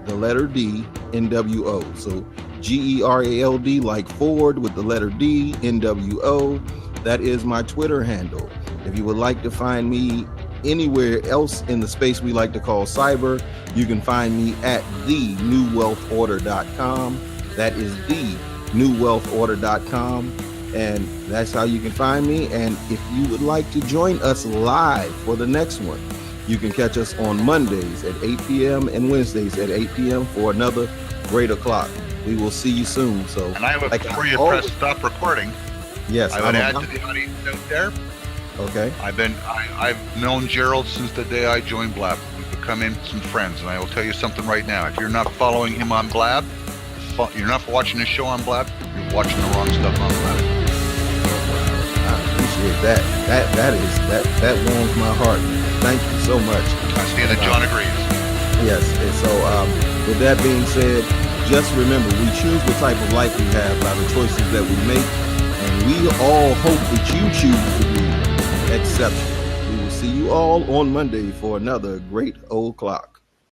the letter D, NWO. So GERALD, like Ford, with the letter D, NWO. That is my Twitter handle. If you would like to find me anywhere else in the space we like to call cyber, you can find me at thenewwealthorder.com. That is thenewwealthorder.com. And that's how you can find me. And if you would like to join us live for the next one, you can catch us on Mondays at 8 p.m. and Wednesdays at 8 p.m. for another great o'clock. We will see you soon. So, and I would, before you press stop recording, yes, I would add to the audience out there. Okay. I've known Gerald since the day I joined Blab. We've become instant friends, and I will tell you something right now. If you're not following him on Blab, you're not watching his show on Blab, you're watching the wrong stuff on Blab. I appreciate that. That warms my heart. Thank you so much. I see that John agrees. Yes. And so with that being said, just remember, we choose the type of life we have by the choices that we make, and we all hope that you choose to be exceptional. We will see you all on Monday for another great old clock.